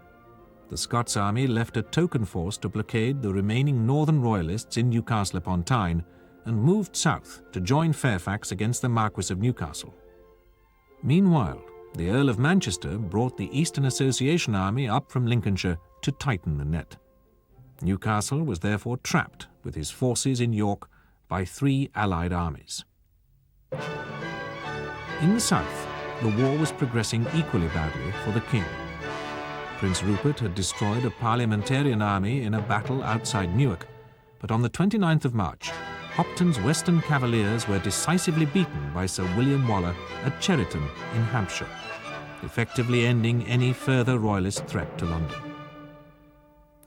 The Scots army left a token force to blockade the remaining northern Royalists in Newcastle upon Tyne and moved south to join Fairfax against the Marquis of Newcastle. Meanwhile, the Earl of Manchester brought the Eastern Association army up from Lincolnshire to tighten the net. Newcastle was therefore trapped with his forces in York by 3 allied armies. In the south, the war was progressing equally badly for the king. Prince Rupert had destroyed a parliamentarian army in a battle outside Newark, but on the 29th of March, Hopton's Western Cavaliers were decisively beaten by Sir William Waller at Cheriton in Hampshire, effectively ending any further Royalist threat to London.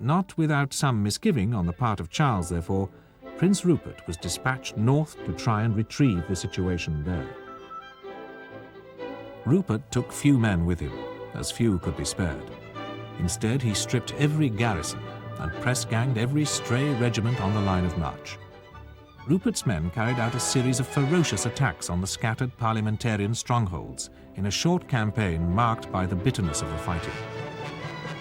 Not without some misgiving on the part of Charles, therefore, Prince Rupert was dispatched north to try and retrieve the situation there. Rupert took few men with him, as few could be spared. Instead, he stripped every garrison and press-ganged every stray regiment on the line of march. Rupert's men carried out a series of ferocious attacks on the scattered parliamentarian strongholds in a short campaign marked by the bitterness of the fighting.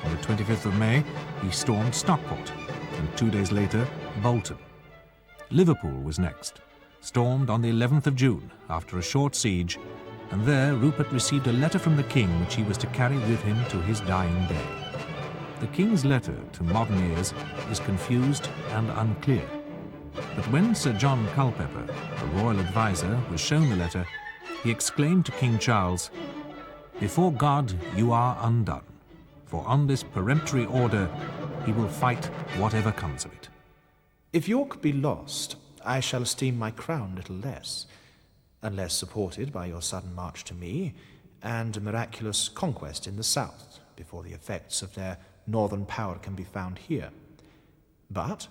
On the 25th of May, he stormed Stockport, and 2 days later, Bolton. Liverpool was next, stormed on the 11th of June after a short siege, and there Rupert received a letter from the king which he was to carry with him to his dying day. The king's letter, to modern ears, is confused and unclear. But when Sir John Culpeper, the royal adviser, was shown the letter, he exclaimed to King Charles, "Before God you are undone, for on this peremptory order he will fight whatever comes of it." If York be lost, I shall esteem my crown little less, unless supported by your sudden march to me, and a miraculous conquest in the south, before the effects of their northern power can be found here. But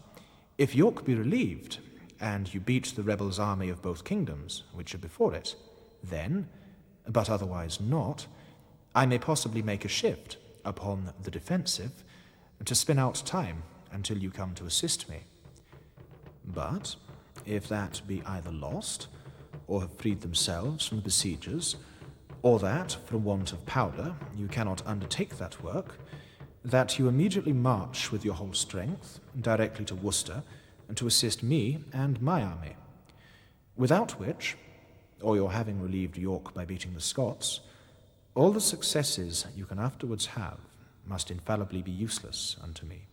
if York be relieved, and you beat the rebels' army of both kingdoms, which are before it, then, but otherwise not, I may possibly make a shift upon the defensive to spin out time until you come to assist me. But if that be either lost, or have freed themselves from the besiegers, or that, from want of powder, you cannot undertake that work, that you immediately march with your whole strength directly to Worcester and to assist me and my army. Without which, or your having relieved York by beating the Scots, all the successes you can afterwards have must infallibly be useless unto me.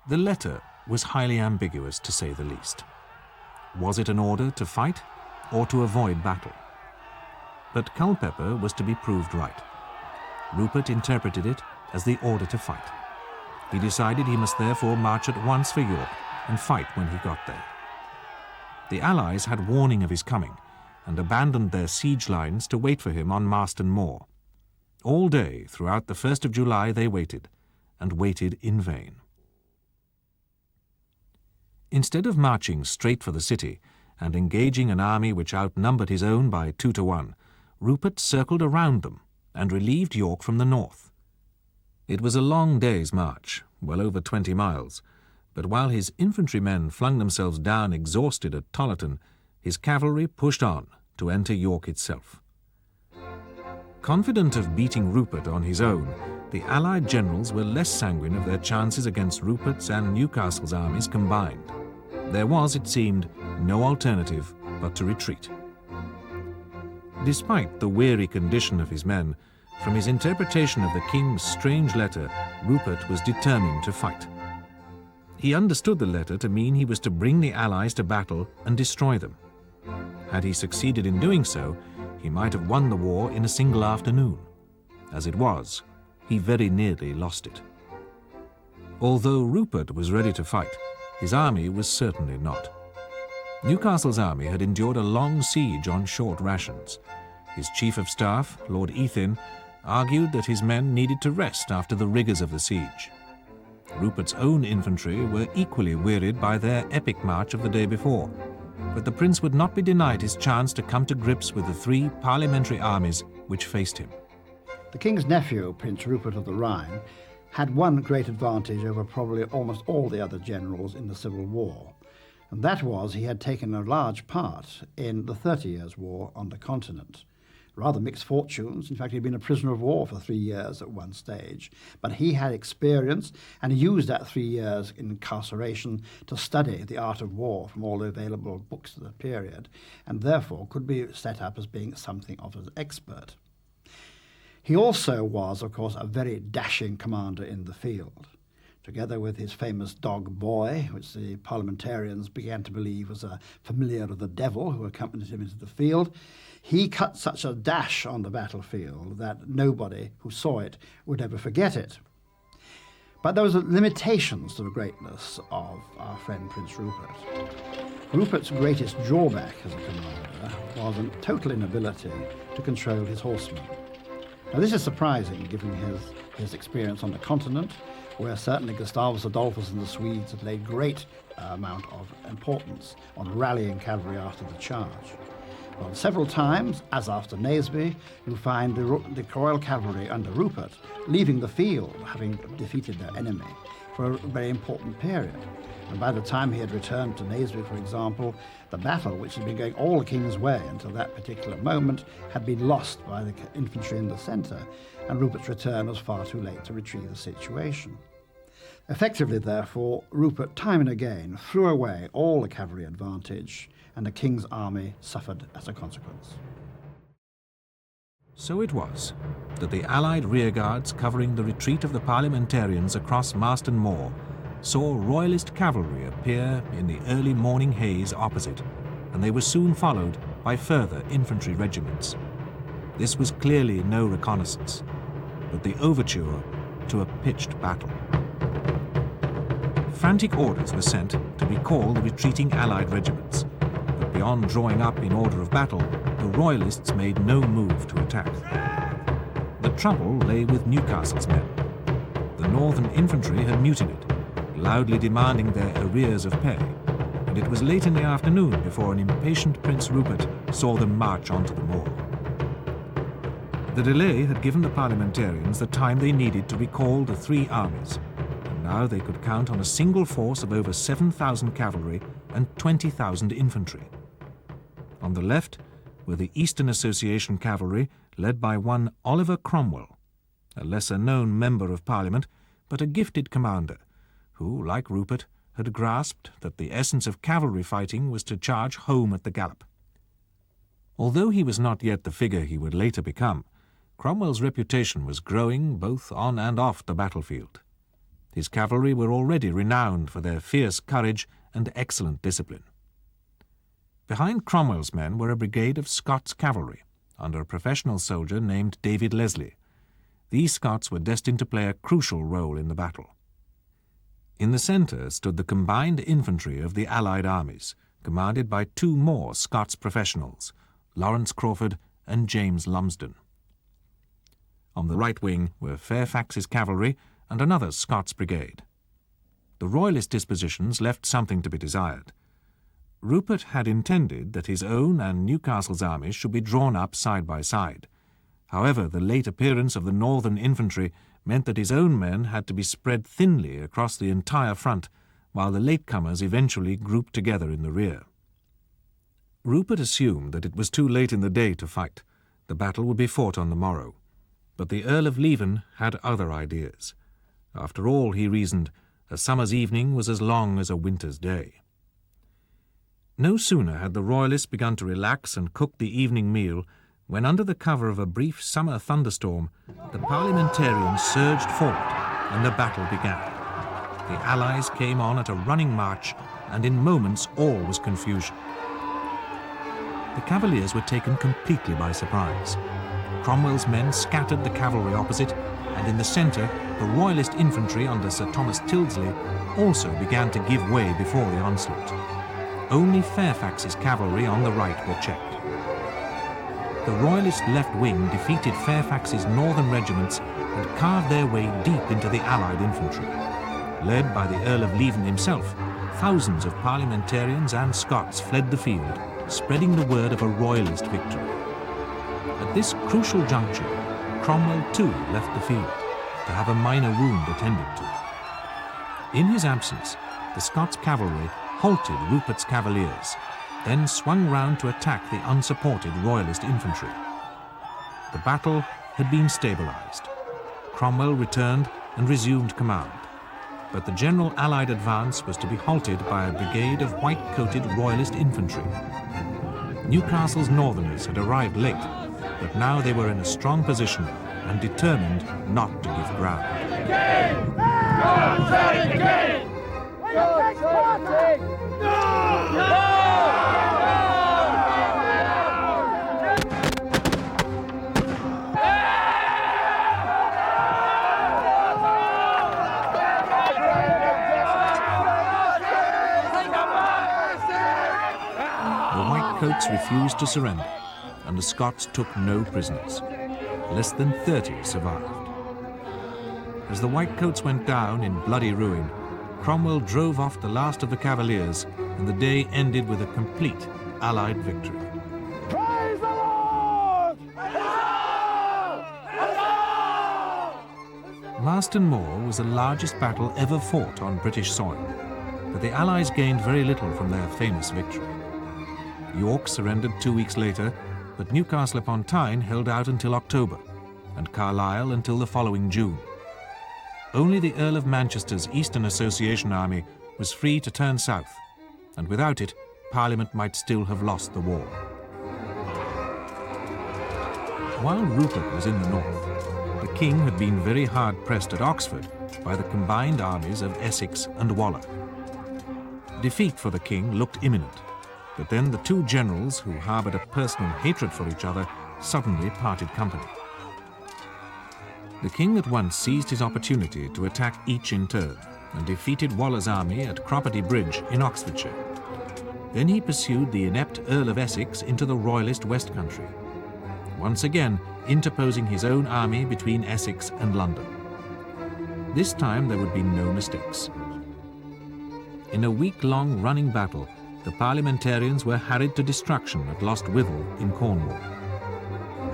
The letter was highly ambiguous, to say the least. Was it an order to fight or to avoid battle? But Culpeper was to be proved right. Rupert interpreted it as the order to fight. He decided he must therefore march at once for York and fight when he got there. The Allies had warning of his coming and abandoned their siege lines to wait for him on Marston Moor. All day throughout the 1st of July they waited, and waited in vain. Instead of marching straight for the city and engaging an army which outnumbered his own by 2 to 1, Rupert circled around them and relieved York from the north. It was a long day's march, well over 20 miles, but while his infantrymen flung themselves down exhausted at Tollerton, his cavalry pushed on to enter York itself. Confident of beating Rupert on his own, the Allied generals were less sanguine of their chances against Rupert's and Newcastle's armies combined. There was, it seemed, no alternative but to retreat. Despite the weary condition of his men, from his interpretation of the king's strange letter, Rupert was determined to fight. He understood the letter to mean he was to bring the Allies to battle and destroy them. Had he succeeded in doing so, he might have won the war in a single afternoon. As it was, he very nearly lost it. Although Rupert was ready to fight, his army was certainly not. Newcastle's army had endured a long siege on short rations. His chief of staff, Lord Ethin, argued that his men needed to rest after the rigours of the siege. Rupert's own infantry were equally wearied by their epic march of the day before, but the prince would not be denied his chance to come to grips with the 3 parliamentary armies which faced him. The king's nephew, Prince Rupert of the Rhine, had one great advantage over probably almost all the other generals in the Civil War, and that was he had taken a large part in the 30 Years' War on the continent. Rather mixed fortunes. In fact, he'd been a prisoner of war for 3 years at one stage. But he had experience, and he used that 3 years in incarceration to study the art of war from all the available books of the period, and therefore could be set up as being something of an expert. He also was, of course, a very dashing commander in the field. Together with his famous dog Boy, which the parliamentarians began to believe was a familiar of the devil who accompanied him into the field, he cut such a dash on the battlefield that nobody who saw it would ever forget it. But there was limitations to the greatness of our friend Prince Rupert. Rupert's greatest drawback as a commander was a total inability to control his horsemen. Now this is surprising given his experience on the continent, where certainly Gustavus Adolphus and the Swedes had laid great amount of importance on rallying cavalry after the charge. Well, several times, as after Naseby, you find the Royal Cavalry under Rupert leaving the field, having defeated their enemy. for a very important period. And by the time he had returned to Naseby, for example, the battle, which had been going all the king's way until that particular moment, had been lost by the infantry in the centre, and Rupert's return was far too late to retrieve the situation. Effectively, therefore, Rupert time and again threw away all the cavalry advantage, and the king's army suffered as a consequence. So it was that the Allied rearguards covering the retreat of the parliamentarians across Marston Moor saw Royalist cavalry appear in the early morning haze opposite, and they were soon followed by further infantry regiments. This was clearly no reconnaissance, but the overture to a pitched battle. Frantic orders were sent to recall the retreating Allied regiments, but beyond drawing up in order of battle, the Royalists made no move to attack. The trouble lay with Newcastle's men. The northern infantry had mutinied, loudly demanding their arrears of pay, and it was late in the afternoon before an impatient Prince Rupert saw them march onto the moor. The delay had given the parliamentarians the time they needed to recall the three armies, and now they could count on a single force of over 7,000 cavalry and 20,000 infantry. On the left were the Eastern Association cavalry, led by one Oliver Cromwell, a lesser-known member of Parliament, but a gifted commander, who, like Rupert, had grasped that the essence of cavalry fighting was to charge home at the gallop. Although he was not yet the figure he would later become, Cromwell's reputation was growing both on and off the battlefield. His cavalry were already renowned for their fierce courage and excellent discipline. Behind Cromwell's men were a brigade of Scots cavalry, under a professional soldier named David Leslie. These Scots were destined to play a crucial role in the battle. In the centre stood the combined infantry of the Allied armies, commanded by two more Scots professionals, Lawrence Crawford and James Lumsden. On the right wing were Fairfax's cavalry and another Scots brigade. The Royalist dispositions left something to be desired. Rupert had intended that his own and Newcastle's armies should be drawn up side by side. However, the late appearance of the northern infantry meant that his own men had to be spread thinly across the entire front, while the latecomers eventually grouped together in the rear. Rupert assumed that it was too late in the day to fight. The battle would be fought on the morrow. But the Earl of Leven had other ideas. After all, he reasoned, a summer's evening was as long as a winter's day. No sooner had the Royalists begun to relax and cook the evening meal when, under the cover of a brief summer thunderstorm, the parliamentarians surged forward and the battle began. The Allies came on at a running march, and in moments all was confusion. The Cavaliers were taken completely by surprise. Cromwell's men scattered the cavalry opposite, and in the centre, the Royalist infantry under Sir Thomas Tildesley also began to give way before the onslaught. Only Fairfax's cavalry on the right were checked. The Royalist left wing defeated Fairfax's northern regiments and carved their way deep into the Allied infantry. Led by the Earl of Leven himself, thousands of parliamentarians and Scots fled the field, spreading the word of a Royalist victory. At this crucial juncture, Cromwell too left the field to have a minor wound attended to. In his absence, the Scots cavalry halted Rupert's cavaliers, then swung round to attack the unsupported Royalist infantry. The battle had been stabilised. Cromwell returned and resumed command, but the general Allied advance was to be halted by a brigade of white-coated Royalist infantry. Newcastle's Northerners had arrived late, but now they were in a strong position and determined not to give ground. The Whitecoats refused to surrender, and the Scots took no prisoners. Less than 30 survived. As the Whitecoats went down in bloody ruin, Cromwell drove off the last of the Cavaliers, and the day ended with a complete Allied victory. Praise the Lord! Marston Moor was the largest battle ever fought on British soil, but the Allies gained very little from their famous victory. York surrendered 2 weeks later, but Newcastle upon Tyne held out until October, and Carlisle until the following June. Only the Earl of Manchester's Eastern Association Army was free to turn south, and without it, Parliament might still have lost the war. While Rupert was in the north, the king had been very hard-pressed at Oxford by the combined armies of Essex and Waller. Defeat for the king looked imminent, but then the two generals who harboured a personal hatred for each other suddenly parted company. The king at once seized his opportunity to attack each in turn and defeated Waller's army at Cromarty Bridge in Oxfordshire. Then he pursued the inept Earl of Essex into the Royalist West Country, once again interposing his own army between Essex and London. This time there would be no mistakes. In a week-long running battle, the parliamentarians were harried to destruction at Lostwithiel in Cornwall.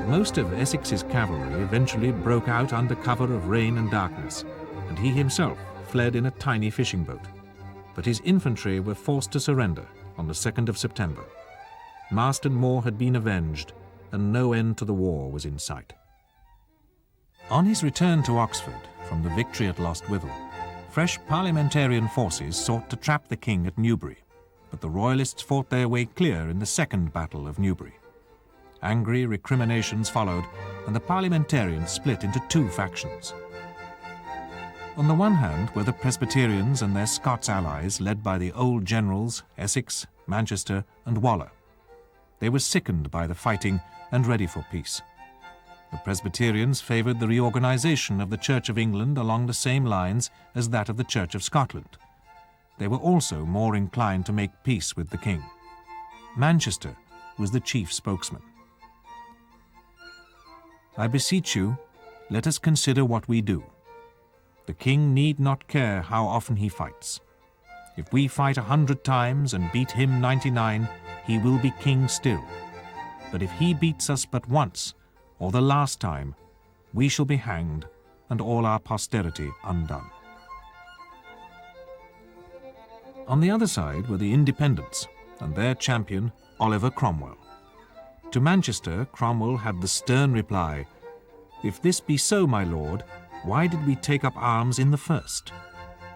Most of Essex's cavalry eventually broke out under cover of rain and darkness, and he himself fled in a tiny fishing boat. But his infantry were forced to surrender on the 2nd of September. Marston Moor had been avenged, and no end to the war was in sight. On his return to Oxford from the victory at Lostwithiel, fresh parliamentarian forces sought to trap the king at Newbury, but the Royalists fought their way clear in the Second Battle of Newbury. Angry recriminations followed, and the parliamentarians split into two factions. On the one hand were the Presbyterians and their Scots allies led by the old generals Essex, Manchester and Waller. They were sickened by the fighting and ready for peace. The Presbyterians favoured the reorganization of the Church of England along the same lines as that of the Church of Scotland. They were also more inclined to make peace with the king. Manchester was the chief spokesman. I beseech you, let us consider what we do. The king need not care how often he fights. If we fight 100 times and beat him 99, he will be king still. But if he beats us but once, or the last time, we shall be hanged and all our posterity undone. On the other side were the Independents and their champion, Oliver Cromwell. To Manchester, Cromwell had the stern reply, "If this be so, my lord, why did we take up arms in the first?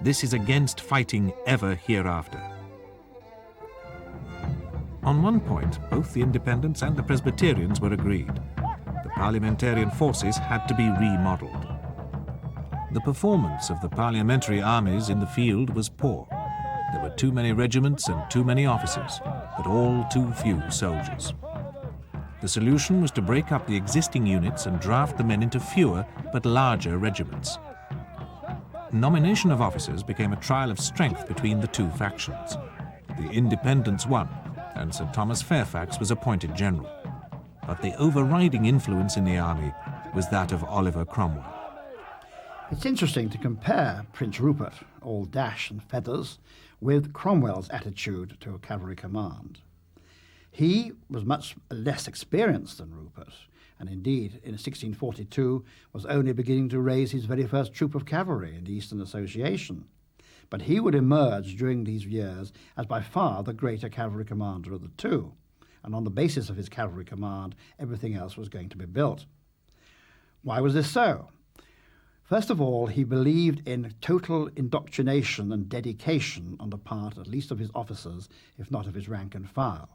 This is against fighting ever hereafter." On one point, both the Independents and the Presbyterians were agreed. The parliamentarian forces had to be remodelled. The performance of the parliamentary armies in the field was poor. There were too many regiments and too many officers, but all too few soldiers. The solution was to break up the existing units and draft the men into fewer but larger regiments. Nomination of officers became a trial of strength between the two factions. The Independents won, and Sir Thomas Fairfax was appointed general. But the overriding influence in the army was that of Oliver Cromwell. It's interesting to compare Prince Rupert, all dash and feathers, with Cromwell's attitude to a cavalry command. He was much less experienced than Rupert, and indeed in 1642 was only beginning to raise his very first troop of cavalry in the Eastern Association. But he would emerge during these years as by far the greater cavalry commander of the two, and on the basis of his cavalry command, everything else was going to be built. Why was this so? First of all, he believed in total indoctrination and dedication on the part at least of his officers, if not of his rank and file.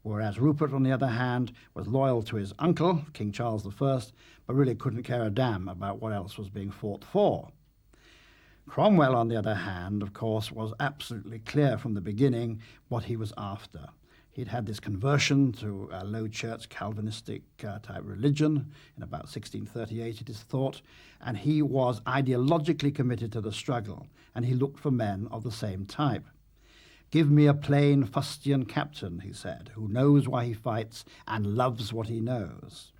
Whereas Rupert, on the other hand, was loyal to his uncle, King Charles I, but really couldn't care a damn about what else was being fought for. Cromwell, on the other hand, of course, was absolutely clear from the beginning what he was after. He'd had this conversion to a low church Calvinistic type religion in about 1638, it is thought, and he was ideologically committed to the struggle, and he looked for men of the same type. "Give me a plain fustian captain," he said, "who knows why he fights and loves what he knows."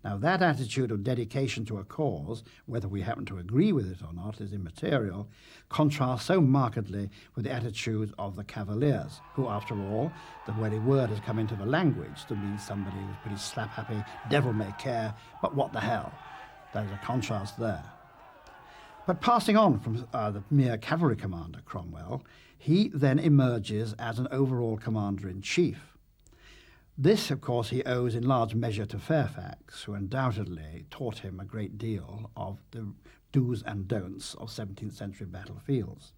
Now that attitude of dedication to a cause, whether we happen to agree with it or not is immaterial, contrasts so markedly with the attitude of the Cavaliers, who after all, the very word has come into the language to mean somebody who's pretty slap-happy, devil may care, but what the hell. There's a contrast there. But passing on from the mere cavalry commander, Cromwell, he then emerges as an overall commander-in-chief. This, of course, he owes in large measure to Fairfax, who undoubtedly taught him a great deal of the do's and don'ts of 17th century battlefields.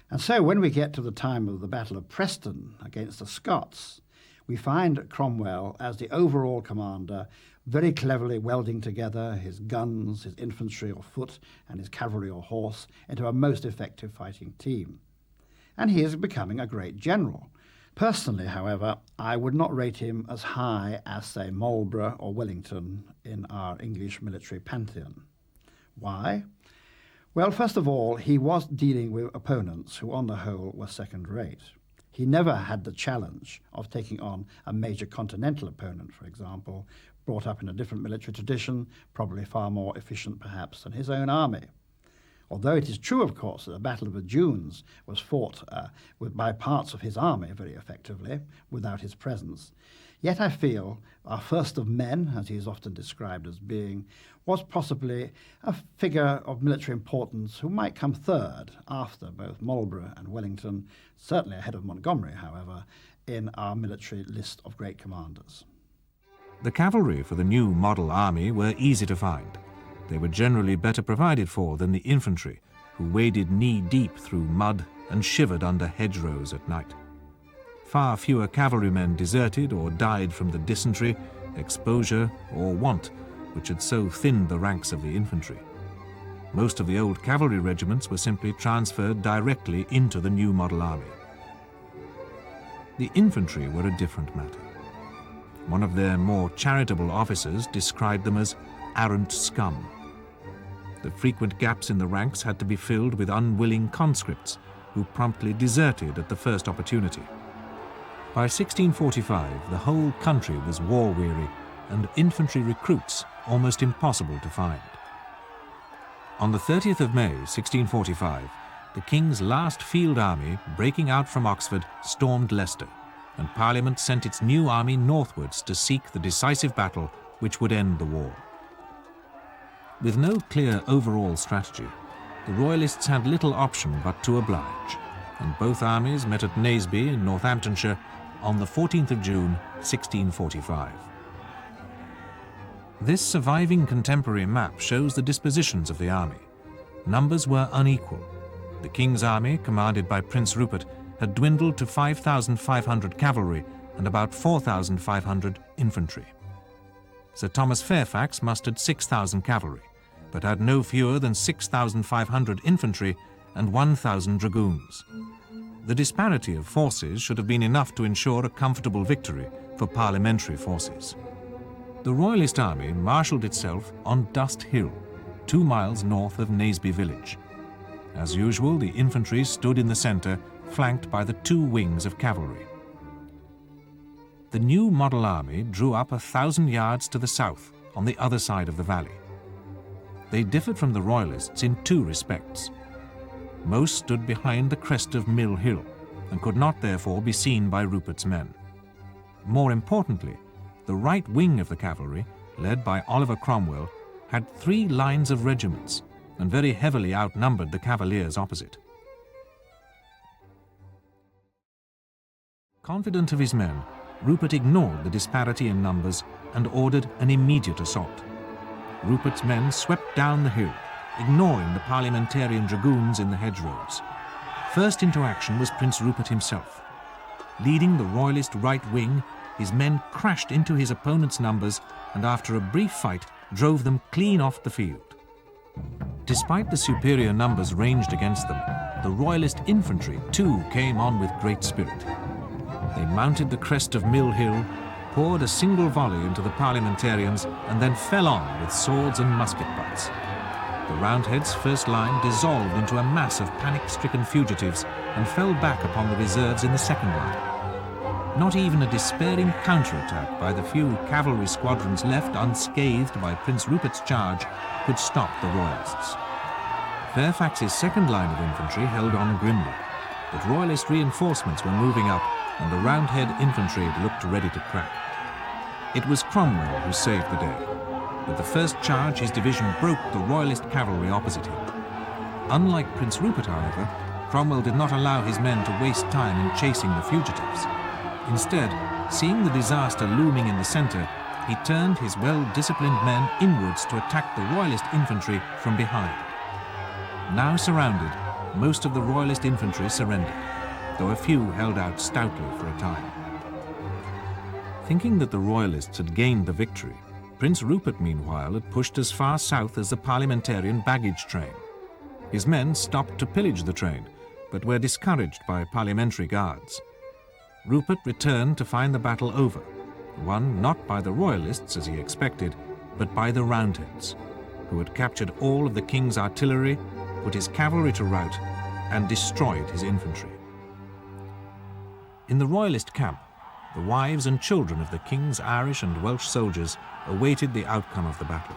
And so when we get to the time of the Battle of Preston against the Scots, we find Cromwell as the overall commander, very cleverly welding together his guns, his infantry or foot, and his cavalry or horse into a most effective fighting team. And he is becoming a great general. Personally, however, I would not rate him as high as, say, Marlborough or Wellington in our English military pantheon. Why? Well, first of all, he was dealing with opponents who, on the whole, were second-rate. He never had the challenge of taking on a major continental opponent, for example, brought up in a different military tradition, probably far more efficient, perhaps, than his own army. Although it is true, of course, that the Battle of the Dunes was fought by parts of his army very effectively, without his presence, yet I feel our first of men, as he is often described as being, was possibly a figure of military importance who might come third after both Marlborough and Wellington, certainly ahead of Montgomery, however, in our military list of great commanders. The cavalry for the new model army were easy to find. They were generally better provided for than the infantry, who waded knee-deep through mud and shivered under hedgerows at night. Far fewer cavalrymen deserted or died from the dysentery, exposure, or want, which had so thinned the ranks of the infantry. Most of the old cavalry regiments were simply transferred directly into the new model army. The infantry were a different matter. One of their more charitable officers described them as arrant scum. The frequent gaps in the ranks had to be filled with unwilling conscripts who promptly deserted at the first opportunity. By 1645, the whole country was war-weary and infantry recruits almost impossible to find. On the 30th of May, 1645, the King's last field army, breaking out from Oxford, stormed Leicester, and Parliament sent its new army northwards to seek the decisive battle which would end the war. With no clear overall strategy, the Royalists had little option but to oblige, and both armies met at Naseby in Northamptonshire on the 14th of June, 1645. This surviving contemporary map shows the dispositions of the army. Numbers were unequal. The King's army, commanded by Prince Rupert, had dwindled to 5,500 cavalry and about 4,500 infantry. Sir Thomas Fairfax mustered 6,000 cavalry, but had no fewer than 6,500 infantry and 1,000 dragoons. The disparity of forces should have been enough to ensure a comfortable victory for parliamentary forces. The Royalist army marshalled itself on Dust Hill, 2 miles north of Naseby village. As usual, the infantry stood in the centre, flanked by the 2 wings of cavalry. The new model army drew up 1,000 yards to the south, on the other side of the valley. They differed from the Royalists in 2 respects. Most stood behind the crest of Mill Hill, and could not therefore be seen by Rupert's men. More importantly, the right wing of the cavalry, led by Oliver Cromwell, had 3 lines of regiments, and very heavily outnumbered the Cavaliers opposite. Confident of his men, Rupert ignored the disparity in numbers and ordered an immediate assault. Rupert's men swept down the hill, ignoring the parliamentarian dragoons in the hedgerows. First into action was Prince Rupert himself. Leading the Royalist right wing, his men crashed into his opponent's numbers and after a brief fight drove them clean off the field. Despite the superior numbers ranged against them, the Royalist infantry too came on with great spirit. They mounted the crest of Mill Hill, poured a single volley into the parliamentarians, and then fell on with swords and musket butts. The Roundheads' first line dissolved into a mass of panic-stricken fugitives and fell back upon the reserves in the second line. Not even a despairing counterattack by the few cavalry squadrons left unscathed by Prince Rupert's charge could stop the Royalists. Fairfax's second line of infantry held on grimly, but Royalist reinforcements were moving up and the Roundhead infantry looked ready to crack. It was Cromwell who saved the day. With the first charge, his division broke the Royalist cavalry opposite him. Unlike Prince Rupert, however, Cromwell did not allow his men to waste time in chasing the fugitives. Instead, seeing the disaster looming in the centre, he turned his well-disciplined men inwards to attack the Royalist infantry from behind. Now surrounded, most of the Royalist infantry surrendered, though a few held out stoutly for a time. Thinking that the Royalists had gained the victory, Prince Rupert, meanwhile, had pushed as far south as the parliamentarian baggage train. His men stopped to pillage the train, but were discouraged by parliamentary guards. Rupert returned to find the battle over, won not by the Royalists, as he expected, but by the Roundheads, who had captured all of the king's artillery, put his cavalry to rout, and destroyed his infantry. In the Royalist camp, the wives and children of the king's Irish and Welsh soldiers awaited the outcome of the battle.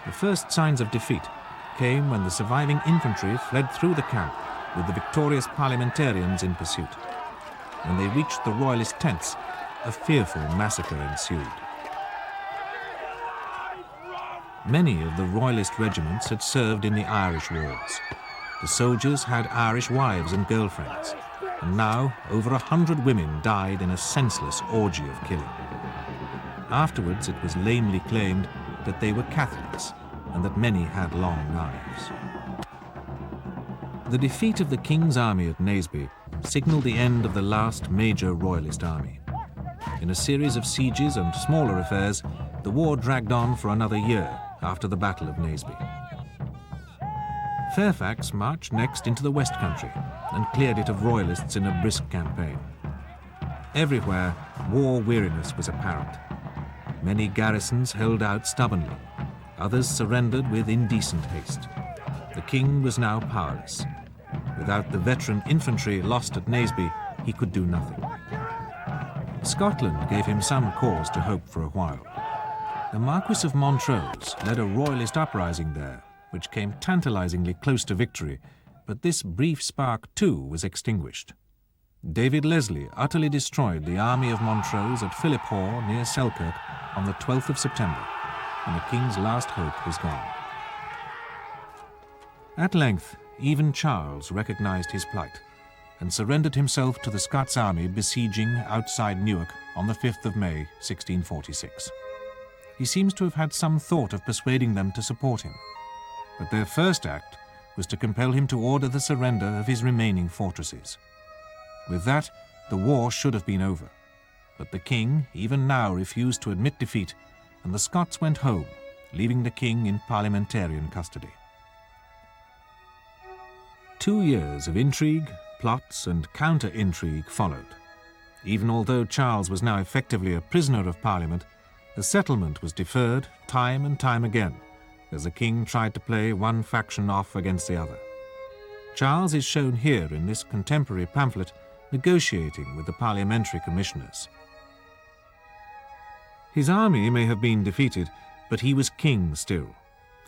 The first signs of defeat came when the surviving infantry fled through the camp with the victorious parliamentarians in pursuit. When they reached the Royalist tents, a fearful massacre ensued. Many of the Royalist regiments had served in the Irish wars. The soldiers had Irish wives and girlfriends, and now over 100 women died in a senseless orgy of killing. Afterwards, it was lamely claimed that they were Catholics and that many had long knives. The defeat of the King's army at Naseby signalled the end of the last major Royalist army. In a series of sieges and smaller affairs, the war dragged on for another year after the Battle of Naseby. Fairfax marched next into the West Country and cleared it of Royalists in a brisk campaign. Everywhere, war weariness was apparent. Many garrisons held out stubbornly. Others surrendered with indecent haste. The king was now powerless. Without the veteran infantry lost at Naseby, he could do nothing. Scotland gave him some cause to hope for a while. The Marquis of Montrose led a Royalist uprising there, which came tantalizingly close to victory, but this brief spark too was extinguished. David Leslie utterly destroyed the army of Montrose at Philiphaugh near Selkirk on the 12th of September, and the king's last hope was gone. At length, even Charles recognized his plight and surrendered himself to the Scots army besieging outside Newark on the 5th of May, 1646. He seems to have had some thought of persuading them to support him, but their first act was to compel him to order the surrender of his remaining fortresses. With that, the war should have been over, but the king even now refused to admit defeat, and the Scots went home, leaving the king in parliamentarian custody. 2 years of intrigue, plots, and counter-intrigue followed. Even although Charles was now effectively a prisoner of Parliament, the settlement was deferred time and time again, as the king tried to play one faction off against the other. Charles is shown here in this contemporary pamphlet negotiating with the parliamentary commissioners. His army may have been defeated, but he was king still,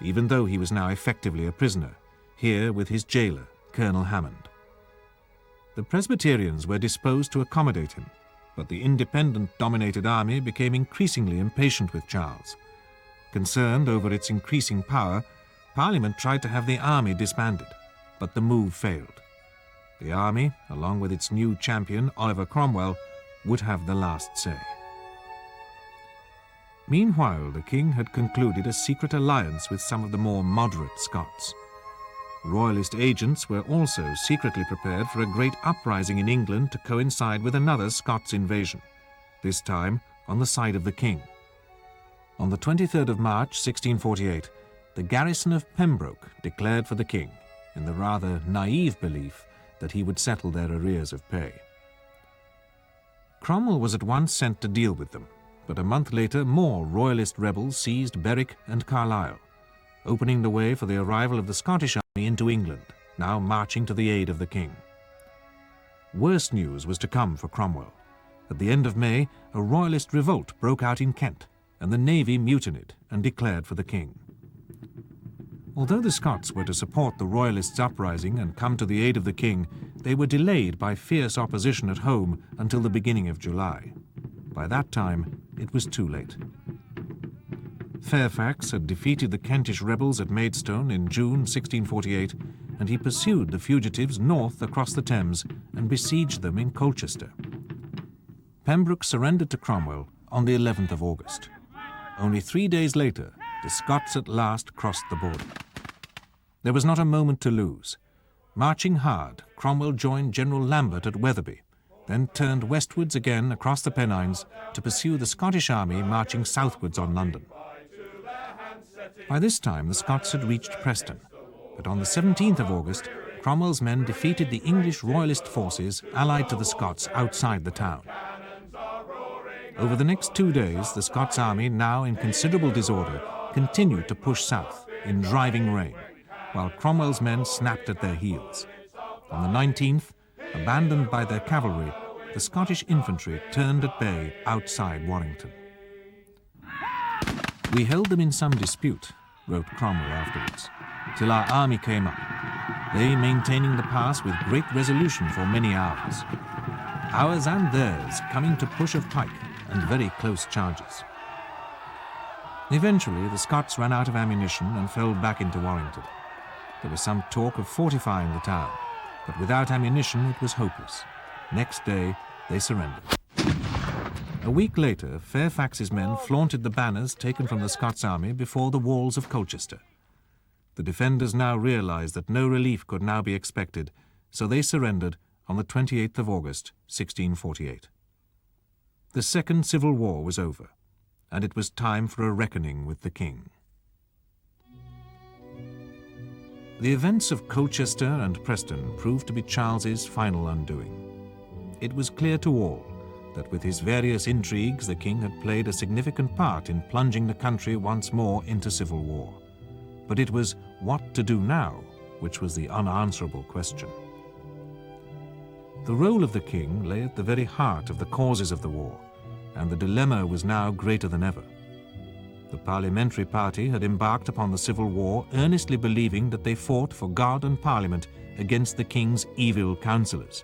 even though he was now effectively a prisoner, here with his jailer, Colonel Hammond. The Presbyterians were disposed to accommodate him, but the independent-dominated army became increasingly impatient with Charles. Concerned over its increasing power, Parliament tried to have the army disbanded, but the move failed. The army, along with its new champion, Oliver Cromwell, would have the last say. Meanwhile, the king had concluded a secret alliance with some of the more moderate Scots. Royalist agents were also secretly prepared for a great uprising in England to coincide with another Scots invasion, this time on the side of the king. On the 23rd of March, 1648, the garrison of Pembroke declared for the king, in the rather naive belief that he would settle their arrears of pay. Cromwell was at once sent to deal with them, but a month later more Royalist rebels seized Berwick and Carlisle, opening the way for the arrival of the Scottish army into England, now marching to the aid of the king. Worse news was to come for Cromwell. At the end of May, a Royalist revolt broke out in Kent, and the navy mutinied and declared for the king. Although the Scots were to support the Royalists' uprising and come to the aid of the king, they were delayed by fierce opposition at home until the beginning of July. By that time, it was too late. Fairfax had defeated the Kentish rebels at Maidstone in June 1648 and he pursued the fugitives north across the Thames and besieged them in Colchester. Pembroke surrendered to Cromwell on the 11th of August. Only 3 days later, the Scots at last crossed the border. There was not a moment to lose. Marching hard, Cromwell joined General Lambert at Wetherby, then turned westwards again across the Pennines to pursue the Scottish army marching southwards on London. By this time, the Scots had reached Preston, but on the 17th of August, Cromwell's men defeated the English Royalist forces allied to the Scots outside the town. Over the next 2 days, the Scots army, now in considerable disorder, continued to push south in driving rain, while Cromwell's men snapped at their heels. On the 19th, abandoned by their cavalry, the Scottish infantry turned at bay outside Warrington. "We held them in some dispute," wrote Cromwell afterwards, "till our army came up, they maintaining the pass with great resolution for many hours. Ours and theirs coming to push of pike and very close charges. Eventually, the Scots ran out of ammunition and fell back into Warrington. There was some talk of fortifying the town, but without ammunition it was hopeless. Next day, they surrendered. A week later, Fairfax's men flaunted the banners taken from the Scots army before the walls of Colchester. The defenders now realized that no relief could now be expected, so they surrendered on the 28th of August, 1648. The Second Civil War was over, and it was time for a reckoning with the king. The events of Colchester and Preston proved to be Charles's final undoing. It was clear to all that with his various intrigues the king had played a significant part in plunging the country once more into civil war. But it was what to do now which was the unanswerable question. The role of the king lay at the very heart of the causes of the war, and the dilemma was now greater than ever. The parliamentary party had embarked upon the civil war earnestly believing that they fought for God and Parliament against the king's evil counsellors.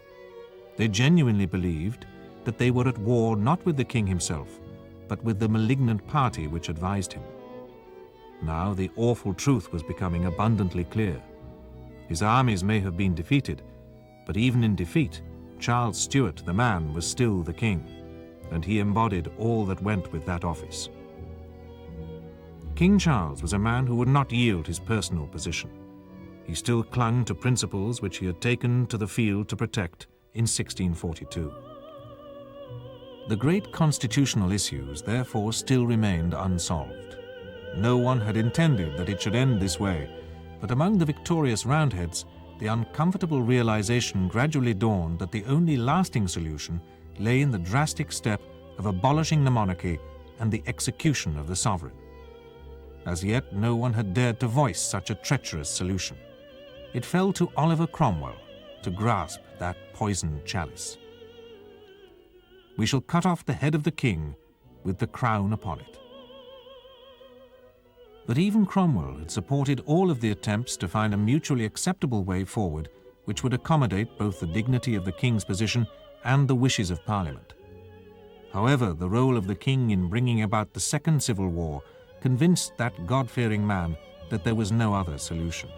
They genuinely believed that they were at war not with the king himself, but with the malignant party which advised him. Now the awful truth was becoming abundantly clear. His armies may have been defeated, but even in defeat, Charles Stuart, the man, was still the king, and he embodied all that went with that office. King Charles was a man who would not yield his personal position. He still clung to principles which he had taken to the field to protect in 1642. The great constitutional issues therefore still remained unsolved. No one had intended that it should end this way, but among the victorious Roundheads, the uncomfortable realization gradually dawned that the only lasting solution lay in the drastic step of abolishing the monarchy and the execution of the sovereign. As yet, no one had dared to voice such a treacherous solution. It fell to Oliver Cromwell to grasp that poisoned chalice. "We shall cut off the head of the king with the crown upon it." But even Cromwell had supported all of the attempts to find a mutually acceptable way forward which would accommodate both the dignity of the king's position and the wishes of Parliament. However, the role of the king in bringing about the Second Civil War convinced that God-fearing man that there was no other solution.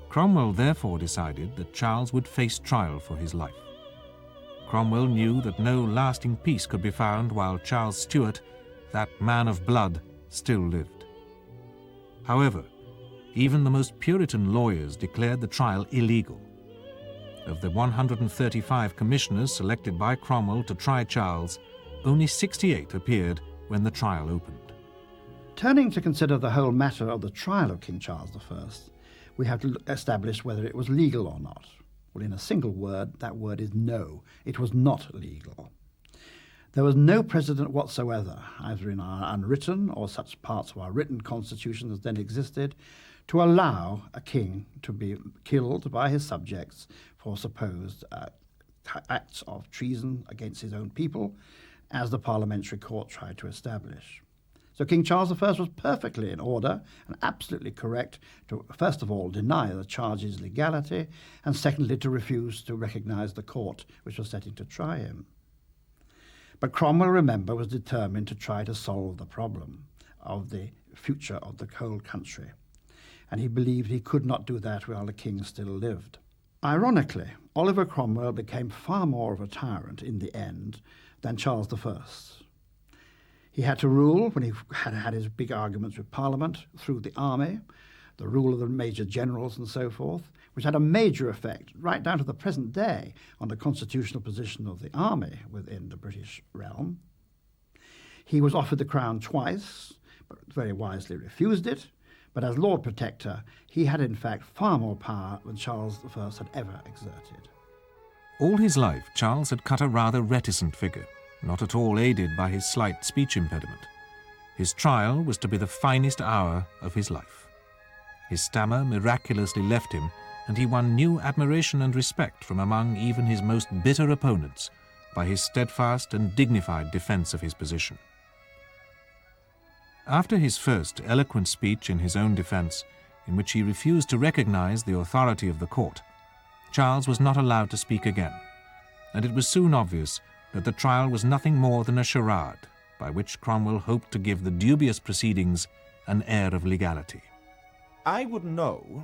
Cromwell therefore decided that Charles would face trial for his life. Cromwell knew that no lasting peace could be found while Charles Stuart, that man of blood, still lived. However, even the most Puritan lawyers declared the trial illegal. Of the 135 commissioners selected by Cromwell to try Charles, only 68 appeared when the trial opened. Turning to consider the whole matter of the trial of King Charles I, we have to establish whether it was legal or not. Well, in a single word, that word is no. It was not legal. There was no precedent whatsoever, either in our unwritten or such parts of our written constitution as then existed, to allow a king to be killed by his subjects for supposed acts of treason against his own people, as the parliamentary court tried to establish. So King Charles I was perfectly in order and absolutely correct to, first of all, deny the charge's legality, and secondly, to refuse to recognise the court which was setting to try him. But Cromwell, remember, was determined to try to solve the problem of the future of the whole country. and he believed he could not do that while the king still lived. Ironically, Oliver Cromwell became far more of a tyrant in the end than Charles I. He had to rule when he had his big arguments with Parliament through the army, the rule of the major generals and so forth, which had a major effect right down to the present day on the constitutional position of the army within the British realm. He was offered the crown twice, but very wisely refused it. But as Lord Protector, he had in fact far more power than Charles I had ever exerted. All his life, Charles had cut a rather reticent figure, not at all aided by his slight speech impediment. His trial was to be the finest hour of his life. His stammer miraculously left him, and he won new admiration and respect from among even his most bitter opponents by his steadfast and dignified defense of his position. After his first eloquent speech in his own defense, in which he refused to recognize the authority of the court, Charles was not allowed to speak again, and it was soon obvious that the trial was nothing more than a charade by which Cromwell hoped to give the dubious proceedings an air of legality. I would know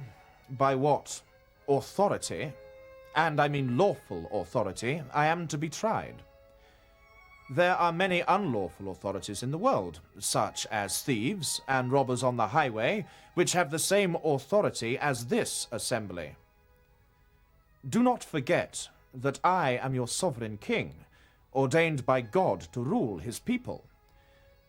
by what authority, and I mean lawful authority, I am to be tried. There are many unlawful authorities in the world, such as thieves and robbers on the highway, which have the same authority as this assembly. Do not forget that I am your sovereign king, ordained by God to rule his people.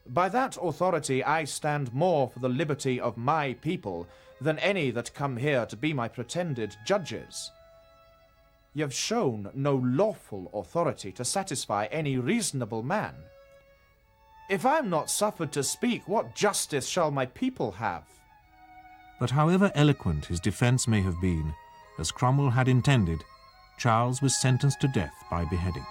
By that authority I stand more for the liberty of my people than any that come here to be my pretended judges. You have shown no lawful authority to satisfy any reasonable man. If I am not suffered to speak, what justice shall my people have? But however eloquent his defense may have been, as Cromwell had intended, Charles was sentenced to death by beheading.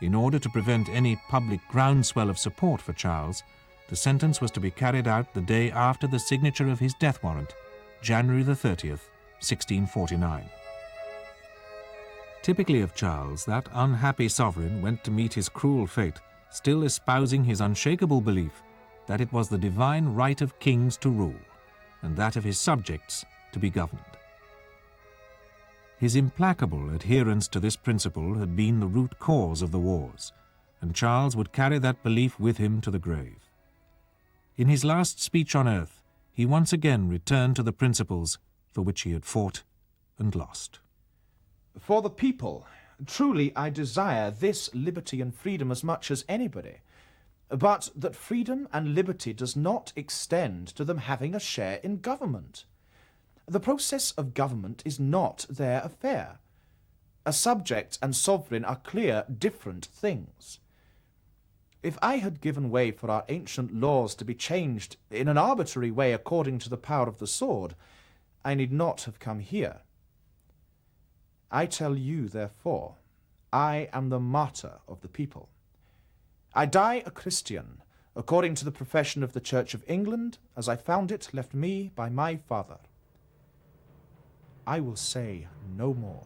In order to prevent any public groundswell of support for Charles, the sentence was to be carried out the day after the signature of his death warrant, January the 30th, 1649. Typically of Charles, that unhappy sovereign went to meet his cruel fate, still espousing his unshakable belief that it was the divine right of kings to rule, and that of his subjects to be governed. His implacable adherence to this principle had been the root cause of the wars, and Charles would carry that belief with him to the grave. In his last speech on earth, he once again returned to the principles for which he had fought and lost. For the people, truly I desire this liberty and freedom as much as anybody, but that freedom and liberty does not extend to them having a share in government. The process of government is not their affair. A subject and sovereign are clear, different things. If I had given way for our ancient laws to be changed in an arbitrary way according to the power of the sword, I need not have come here. I tell you, therefore, I am the martyr of the people. I die a Christian, according to the profession of the Church of England, as I found it left me by my father. I will say no more.